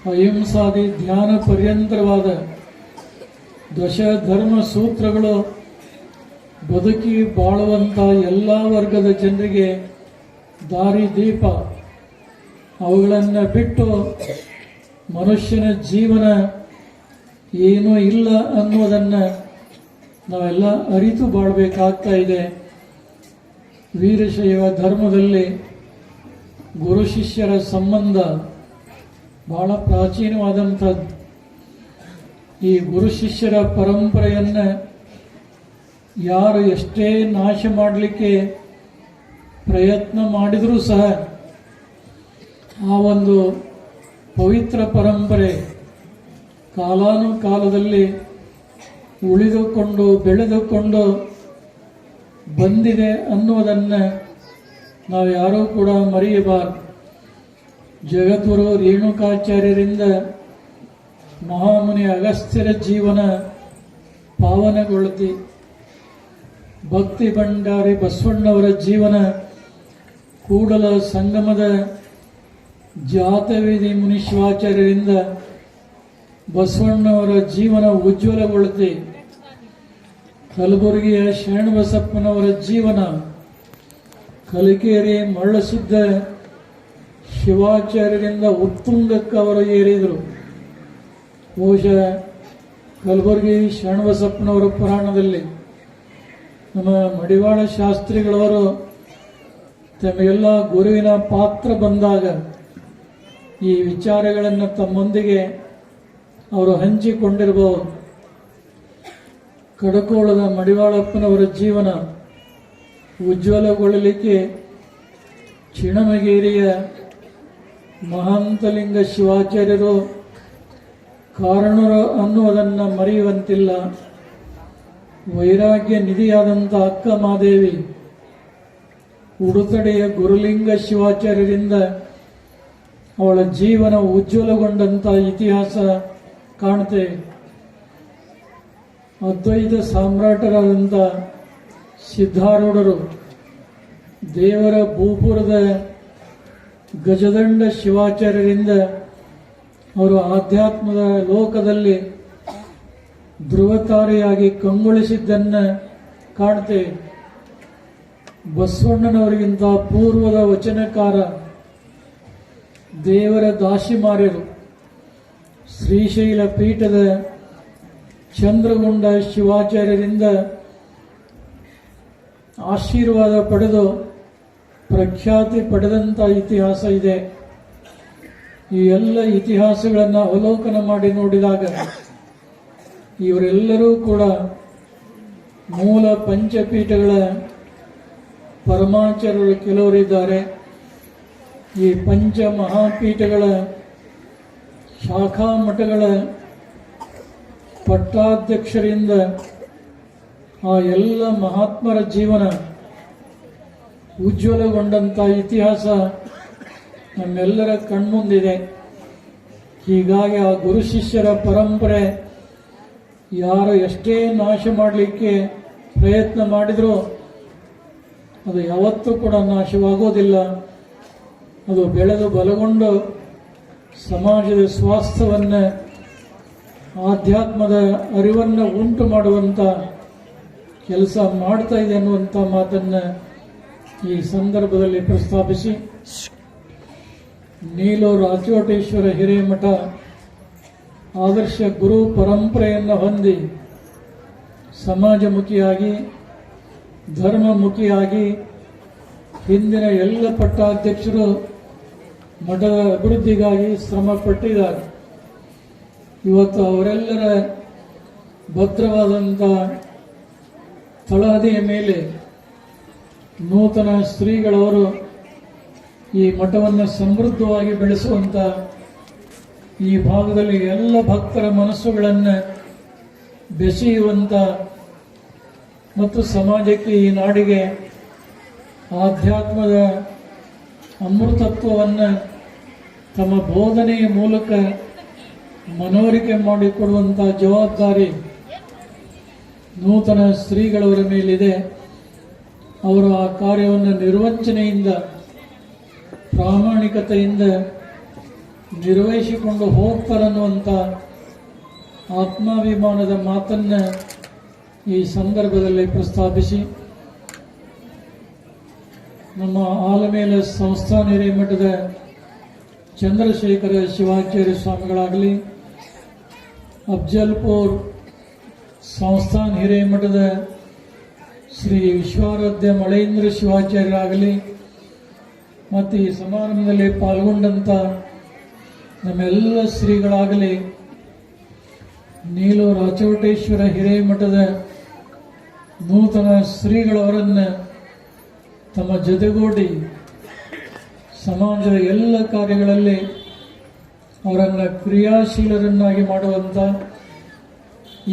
ಅಹಿಂಸಾದಿ ಧ್ಯಾನ ಪರ್ಯಂತರವಾದ ದಶಧರ್ಮ ಸೂತ್ರಗಳು ಬದುಕಿ ಬಾಳುವಂಥ ಎಲ್ಲ ವರ್ಗದ ಜನರಿಗೆ ದಾರಿ ದೀಪ. ಅವುಗಳನ್ನು ಬಿಟ್ಟು ಮನುಷ್ಯನ ಜೀವನ ಏನೂ ಇಲ್ಲ ಅನ್ನೋದನ್ನು ನಾವೆಲ್ಲ ಅರಿತು ಬಾಳಬೇಕಾಗ್ತಾ ಇದೆ. ವೀರಶೈವ ಧರ್ಮದಲ್ಲಿ ಗುರು ಶಿಷ್ಯರ ಸಂಬಂಧ ಬಹಳ ಪ್ರಾಚೀನವಾದಂಥದ್ದು. ಈ ಗುರು ಶಿಷ್ಯರ ಪರಂಪರೆಯನ್ನು ಯಾರು ಎಷ್ಟೇ ನಾಶ ಮಾಡಲಿಕ್ಕೆ ಪ್ರಯತ್ನ ಮಾಡಿದರೂ ಸಹ ಆ ಒಂದು ಪವಿತ್ರ ಪರಂಪರೆ ಕಾಲಾನುಕಾಲದಲ್ಲಿ ಉಳಿದುಕೊಂಡು ಬೆಳೆದುಕೊಂಡು ಬಂದಿದೆ ಅನ್ನುವುದನ್ನು ನಾವು ಯಾರೂ ಕೂಡ ಮರೆಯಬಾರದು. ಜಗದ್ಗುರು ರೇಣುಕಾಚಾರ್ಯರಿಂದ ಮಹಾಮುನಿ ಅಗಸ್ತ್ಯರ ಜೀವನ ಪಾವನಗೊಳ್ಳುತ್ತಿ, ಭಕ್ತಿ ಭಂಡಾರಿ ಬಸವಣ್ಣವರ ಜೀವನ ಕೂಡಲ ಸಂಗಮದ ಜಾತವೇದಿ ಮುನೀಶ್ವರಾಚಾರ್ಯರಿಂದ ಬಸವಣ್ಣವರ ಜೀವನ ಉಜ್ವಲಗೊಳ್ಳುತ್ತಿ, ಕಲಬುರಗಿಯ ಶರಣಬಸಪ್ಪನವರ ಜೀವನ, ಕಲಿಕೇರಿ ಮಳ್ಳಸಿದ್ದ ಶಿವಾಚಾರ್ಯರಿಂದ ಉತ್ತುಂಗಕ್ಕೆ ಅವರು ಏರಿದರು. ಬಹುಶಃ ಕಲಬುರಗಿ ಶರಣಬಸಪ್ಪನವರ ಪುರಾಣದಲ್ಲಿ ನಮ್ಮ ಮಡಿವಾಳ ಶಾಸ್ತ್ರಿಗಳವರು ತಮಗೆಲ್ಲ ಗುರುವಿನ ಪಾತ್ರ ಬಂದಾಗ ಈ ವಿಚಾರಗಳನ್ನು ತಮ್ಮೊಂದಿಗೆ ಅವರು ಹಂಚಿಕೊಂಡಿರಬಹುದು. ಕಡಕೋಳದ ಮಡಿವಾಳಪ್ಪನವರ ಜೀವನ ಉಜ್ವಲಗೊಳ್ಳಲಿಕ್ಕೆ ಚಿಣಮಗೇರಿಯ ಮಹಾಂತಲಿಂಗ ಶಿವಾಚಾರ್ಯರು ಕಾರಣರು ಅನ್ನುವುದನ್ನು ಮರೆಯುವಂತಿಲ್ಲ. ವೈರಾಗ್ಯ ನಿಧಿಯಾದಂಥ ಅಕ್ಕ ಮಾದೇವಿ ಉಡುತಡೆಯ ಗುರುಲಿಂಗ ಶಿವಾಚಾರ್ಯರಿಂದ ಅವಳ ಜೀವನ ಉಜ್ವಲಗೊಂಡಂಥ ಇತಿಹಾಸ ಕಾಣುತ್ತೇವೆ. ಅದ್ವೈತ ಸಾಮ್ರಾಟರಾದಂಥ ಸಿದ್ಧಾರೂಢರು ದೇವರ ಭೂಪುರದ ಗಜದಂಡ ಶಿವಾಚಾರ್ಯರಿಂದ ಅವರು ಆಧ್ಯಾತ್ಮದ ಲೋಕದಲ್ಲಿ ಧ್ರುವತಾರೆಯಾಗಿ ಕಂಗೊಳಿಸಿದ್ದನ್ನು ಕಾಣ್ತೇವೆ. ಬಸವಣ್ಣನವರಿಗಿಂತ ಪೂರ್ವದ ವಚನಕಾರ ದೇವರ ದಾಸಿಮಾರ್ಯರು ಶ್ರೀಶೈಲ ಪೀಠದ ಚಂದ್ರಗೊಂಡ ಶಿವಾಚಾರ್ಯರಿಂದ ಆಶೀರ್ವಾದ ಪಡೆದು ಪ್ರಖ್ಯಾತಿ ಪಡೆದಂಥ ಇತಿಹಾಸ ಇದೆ. ಈ ಎಲ್ಲ ಇತಿಹಾಸಗಳನ್ನು ಅವಲೋಕನ ಮಾಡಿ ನೋಡಿದಾಗ ಇವರೆಲ್ಲರೂ ಕೂಡ ಮೂಲ ಪಂಚಪೀಠಗಳ ಪರಮಾಚಾರ್ಯರು ಕೆಲವರಿದ್ದಾರೆ. ಈ ಪಂಚ ಮಹಾಪೀಠಗಳ ಶಾಖಾ ಮಠಗಳ ಪಟ್ಟಾಧ್ಯಕ್ಷರಿಂದ ಆ ಎಲ್ಲ ಮಹಾತ್ಮರ ಜೀವನ ಉಜ್ವಲಗೊಂಡಂಥ ಇತಿಹಾಸ ನಮ್ಮೆಲ್ಲರ ಕಣ್ಮುಂದಿದೆ. ಹೀಗಾಗಿ ಆ ಗುರು ಶಿಷ್ಯರ ಪರಂಪರೆ ಯಾರು ಎಷ್ಟೇ ನಾಶ ಮಾಡಲಿಕ್ಕೆ ಪ್ರಯತ್ನ ಮಾಡಿದರೂ ಅದು ಯಾವತ್ತೂ ಕೂಡ ನಾಶವಾಗೋದಿಲ್ಲ. ಅದು ಬೆಳೆದು ಬಲಗೊಂಡು ಸಮಾಜದ ಸ್ವಾಸ್ಥ್ಯವನ್ನು, ಆಧ್ಯಾತ್ಮದ ಅರಿವನ್ನು ಉಂಟು ಮಾಡುವಂಥ ಕೆಲಸ ಮಾಡ್ತಾ ಇದೆ ಅನ್ನುವಂಥ ಮಾತನ್ನು ಈ ಸಂದರ್ಭದಲ್ಲಿ ಪ್ರಸ್ತಾಪಿಸಿ, ನೀಲೂರು ರಾಚೋಟೇಶ್ವರ ಹಿರೇಮಠ ಆದರ್ಶ ಗುರು ಪರಂಪರೆಯನ್ನು ಹೊಂದಿ ಸಮಾಜಮುಖಿಯಾಗಿ ಧರ್ಮಮುಖಿಯಾಗಿ ಹಿಂದಿನ ಎಲ್ಲ ಪಟ್ಟಾಧ್ಯಕ್ಷರು ಮಠದ ಅಭಿವೃದ್ಧಿಗಾಗಿ ಶ್ರಮ ಪಟ್ಟಿದ್ದಾರೆ. ಇವತ್ತು ಅವರೆಲ್ಲರ ಭದ್ರವಾದಂಥ ತಳಹದಿಯ ಮೇಲೆ ನೂತನ ಶ್ರೀಗಳವರು ಈ ಮಠವನ್ನು ಸಮೃದ್ಧವಾಗಿ ಬೆಳೆಸುವಂಥ, ಈ ಭಾಗದಲ್ಲಿ ಎಲ್ಲ ಭಕ್ತರ ಮನಸ್ಸುಗಳನ್ನು ಬೆಸೆಯುವಂಥ ಮತ್ತು ಸಮಾಜಕ್ಕೆ, ಈ ನಾಡಿಗೆ ಆಧ್ಯಾತ್ಮದ ಅಮೃತತ್ವವನ್ನು ತಮ್ಮ ಬೋಧನೆಯ ಮೂಲಕ ಮನವರಿಕೆ ಮಾಡಿಕೊಡುವಂಥ ಜವಾಬ್ದಾರಿ ನೂತನ ಶ್ರೀಗಳವರ ಮೇಲಿದೆ. ಅವರು ಆ ಕಾರ್ಯವನ್ನು ನಿರ್ವಂಚನೆಯಿಂದ, ಪ್ರಾಮಾಣಿಕತೆಯಿಂದ ನಿರ್ವಹಿಸಿಕೊಂಡು ಹೋಗ್ತಾರನ್ನುವಂಥ ಆತ್ಮಾಭಿಮಾನದ ಮಾತನ್ನು ಈ ಸಂದರ್ಭದಲ್ಲಿ ಪ್ರಸ್ತಾಪಿಸಿ, ನಮ್ಮ ಆಲಮೇಲ ಸಂಸ್ಥಾನ ಹಿರೇಮಠದ ಚಂದ್ರಶೇಖರ ಶಿವಾಚಾರ್ಯ ಸ್ವಾಮಿಗಳಾಗಲಿ, ಅಫ್ಜಲ್ಪುರ್ ಸಂಸ್ಥಾನ ಹಿರೇಮಠದ ಶ್ರೀ ವಿಶ್ವಾರಾಧ್ಯ ಮಳೇಂದ್ರ ಶಿವಾಚಾರ್ಯರಾಗಲಿ, ಮತ್ತು ಈ ಸಮಾರಂಭದಲ್ಲಿ ಪಾಲ್ಗೊಂಡಂಥ ನಮ್ಮೆಲ್ಲ ಶ್ರೀಗಳಾಗಲಿ, ನೀಲು ರಾಚೋಟೇಶ್ವರ ಹಿರೇಮಠದ ನೂತನ ಶ್ರೀಗಳವರನ್ನು ತಮ್ಮ ಜೊತೆಗೂಡಿ ಸಮಾಜದ ಎಲ್ಲ ಕಾರ್ಯಗಳಲ್ಲಿ ಅವರನ್ನು ಕ್ರಿಯಾಶೀಲರನ್ನಾಗಿ ಮಾಡುವಂಥ,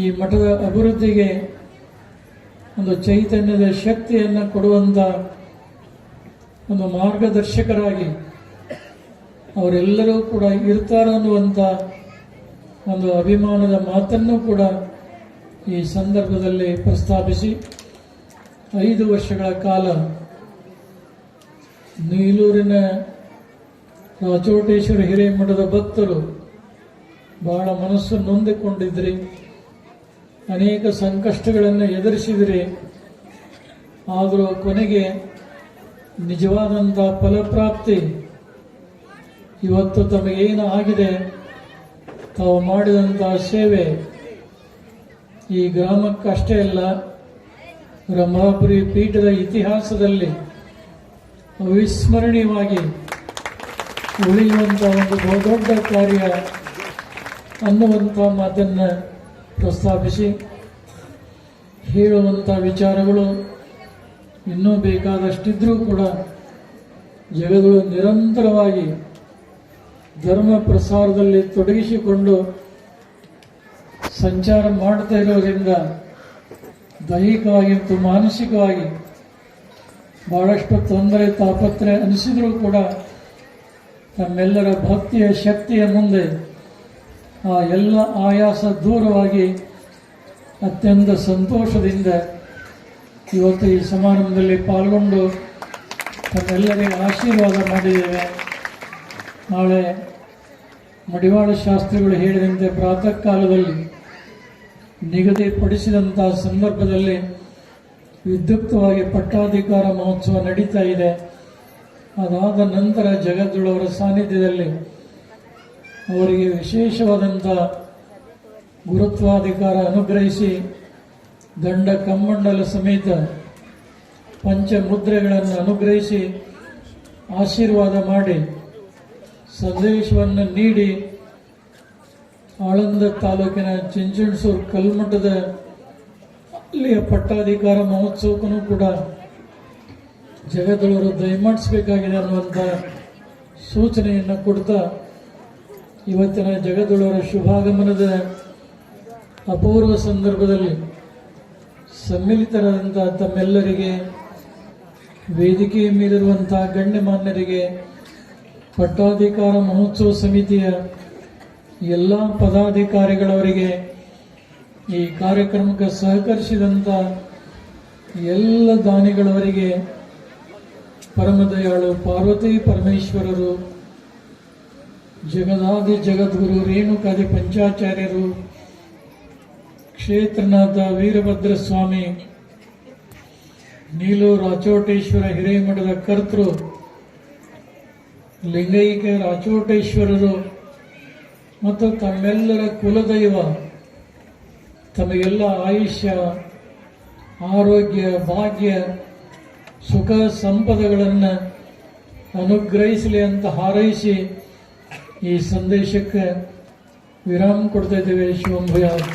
ಈ ಮಠದ ಅಭಿವೃದ್ಧಿಗೆ ಒಂದು ಚೈತನ್ಯದ ಶಕ್ತಿಯನ್ನು ಕೊಡುವಂಥ ಒಂದು ಮಾರ್ಗದರ್ಶಕರಾಗಿ ಅವರೆಲ್ಲರೂ ಕೂಡ ಇರ್ತಾರೆ ಅನ್ನುವಂಥ ಒಂದು ಅಭಿಮಾನದ ಮಾತನ್ನು ಕೂಡ ಈ ಸಂದರ್ಭದಲ್ಲಿ ಪ್ರಸ್ತಾಪಿಸಿ, 5 ವರ್ಷಗಳ ಕಾಲ ನೀಲೂರಿನ ರಾಚೋಟೇಶ್ವರ ಹಿರೇಮಠದ ಭಕ್ತರು ಬಹಳ ಮನಸ್ಸು ನೊಂದಿಕೊಂಡಿದ್ರಿ, ಅನೇಕ ಸಂಕಷ್ಟಗಳನ್ನು ಎದುರಿಸಿದ್ರಿ. ಆದರೂ ಕೊನೆಗೆ ನಿಜವಾದಂಥ ಫಲಪ್ರಾಪ್ತಿ ಇವತ್ತು ತಮಗೇನು ಆಗಿದೆ, ತಾವು ಮಾಡಿದಂಥ ಸೇವೆ ಈ ಗ್ರಾಮಕ್ಕಷ್ಟೇ ಅಲ್ಲ, ರಂಭಾಪುರಿ ಪೀಠದ ಇತಿಹಾಸದಲ್ಲಿ ಅವಿಸ್ಮರಣೀಯವಾಗಿ ಉಳಿಯುವಂಥ ಒಂದು ಬಹುದೊಡ್ಡ ಕಾರ್ಯ ಅನ್ನುವಂಥ ಮಾತನ್ನು ಪ್ರಸ್ತಾಪಿಸಿ, ಹೇಳುವಂಥ ವಿಚಾರಗಳು ಇನ್ನೂ ಬೇಕಾದಷ್ಟಿದ್ರೂ ಕೂಡ ಜಗಗಳು ನಿರಂತರವಾಗಿ ಧರ್ಮ ಪ್ರಸಾರದಲ್ಲಿ ತೊಡಗಿಸಿಕೊಂಡು ಸಂಚಾರ ಮಾಡ್ತಾ ಇರೋದ್ರಿಂದ ದೈಹಿಕವಾಗಿ ಮತ್ತು ಮಾನಸಿಕವಾಗಿ ಬಹಳಷ್ಟು ತೊಂದರೆ ತಾಪತ್ರೆ ಅನಿಸಿದರೂ ಕೂಡ ತಮ್ಮೆಲ್ಲರ ಭಕ್ತಿಯ ಶಕ್ತಿಯ ಮುಂದೆ ಆ ಎಲ್ಲ ಆಯಾಸ ದೂರವಾಗಿ ಅತ್ಯಂತ ಸಂತೋಷದಿಂದ ಇವತ್ತು ಈ ಸಮಾರಂಭದಲ್ಲಿ ಪಾಲ್ಗೊಂಡು ತಮ್ಮೆಲ್ಲರಿಗೆ ಆಶೀರ್ವಾದ ಮಾಡಿದ್ದೇವೆ. ನಾಳೆ ಮಡಿವಾಳ ಶಾಸ್ತ್ರಿಗಳು ಹೇಳಿದಂತೆ ಪ್ರಾತಃ ಕಾಲದಲ್ಲಿ ನಿಗದಿಪಡಿಸಿದಂಥ ಸಂದರ್ಭದಲ್ಲಿ ವಿದ್ಯುಕ್ತವಾಗಿ ಪಟ್ಟಾಧಿಕಾರ ಮಹೋತ್ಸವ ನಡೀತಾ ಇದೆ. ಅದಾದ ನಂತರ ಜಗದ್ಗುರುವರ ಸಾನ್ನಿಧ್ಯದಲ್ಲಿ ಅವರಿಗೆ ವಿಶೇಷವಾದಂಥ ಗುರುತ್ವಾಧಿಕಾರ ಅನುಗ್ರಹಿಸಿ ದಂಡ ಕಮ್ಮಂಡಲ ಸಮೇತ ಪಂಚಮುದ್ರೆಗಳನ್ನು ಅನುಗ್ರಹಿಸಿ ಆಶೀರ್ವಾದ ಮಾಡಿ ಸಂದೇಶವನ್ನು ನೀಡಿ ಆಳಂದ ತಾಲೂಕಿನ ಚಿಂಚಣಸೂರು ಕಲ್ಮಠದ ಅಲ್ಲಿಯ ಪಟ್ಟಾಧಿಕಾರ ಮಹೋತ್ಸವಕ್ಕೂ ಕೂಡ ಜಗದ್ಗುರುವರು ದಯಮಾಡಿಸಬೇಕಾಗಿದೆ ಅನ್ನುವಂಥ ಸೂಚನೆಯನ್ನು ಕೊಡ್ತಾ, ಇವತ್ತಿನ ಜಗದ್ಗುರುವರ ಶುಭಾಗಮನದ ಅಪೂರ್ವ ಸಂದರ್ಭದಲ್ಲಿ ಸಮ್ಮಿಲಿತರಾದಂಥ ತಮ್ಮೆಲ್ಲರಿಗೆ, ವೇದಿಕೆಯ ಮೇಲಿರುವಂಥ ಗಣ್ಯಮಾನ್ಯರಿಗೆ, ಪಟ್ಟಾಧಿಕಾರ ಮಹೋತ್ಸವ ಸಮಿತಿಯ ಎಲ್ಲ ಪದಾಧಿಕಾರಿಗಳವರಿಗೆ, ಈ ಕಾರ್ಯಕ್ರಮಕ್ಕೆ ಸಹಕರಿಸಿದಂಥ ಎಲ್ಲ ದಾನಿಗಳವರಿಗೆ, ಪರಮದಯಾಳು ಪಾರ್ವತಿ ಪರಮೇಶ್ವರರು, ಜಗದಾದಿ ಜಗದ್ಗುರು ರೇಣುಕಾದಿ ಪಂಚಾಚಾರ್ಯರು, ಕ್ಷೇತ್ರನಾಥ ವೀರಭದ್ರ ಸ್ವಾಮಿ, ನೀಲು ರಾಚೋಟೇಶ್ವರ ಹಿರೇಮಠದ ಕರ್ತೃ ಲಿಂಗೈಕ ರಾಚೋಟೇಶ್ವರರು ಮತ್ತು ತಮ್ಮೆಲ್ಲರ ಕುಲದೈವ, ತಮಗೆಲ್ಲ ಆಯುಷ್ಯ ಆರೋಗ್ಯ, ಭಾಗ್ಯ, ಸುಖ ಸಂಪದಗಳನ್ನು ಅನುಗ್ರಹಿಸಲಿ ಅಂತ ಹಾರೈಸಿ ಈ ಸಂದೇಶಕ್ಕೆ ವಿರಾಮ ಕೊಡ್ತಾ ಇದ್ದೇವೆ. ಶಿವಂ ಭೂಯಾತ್.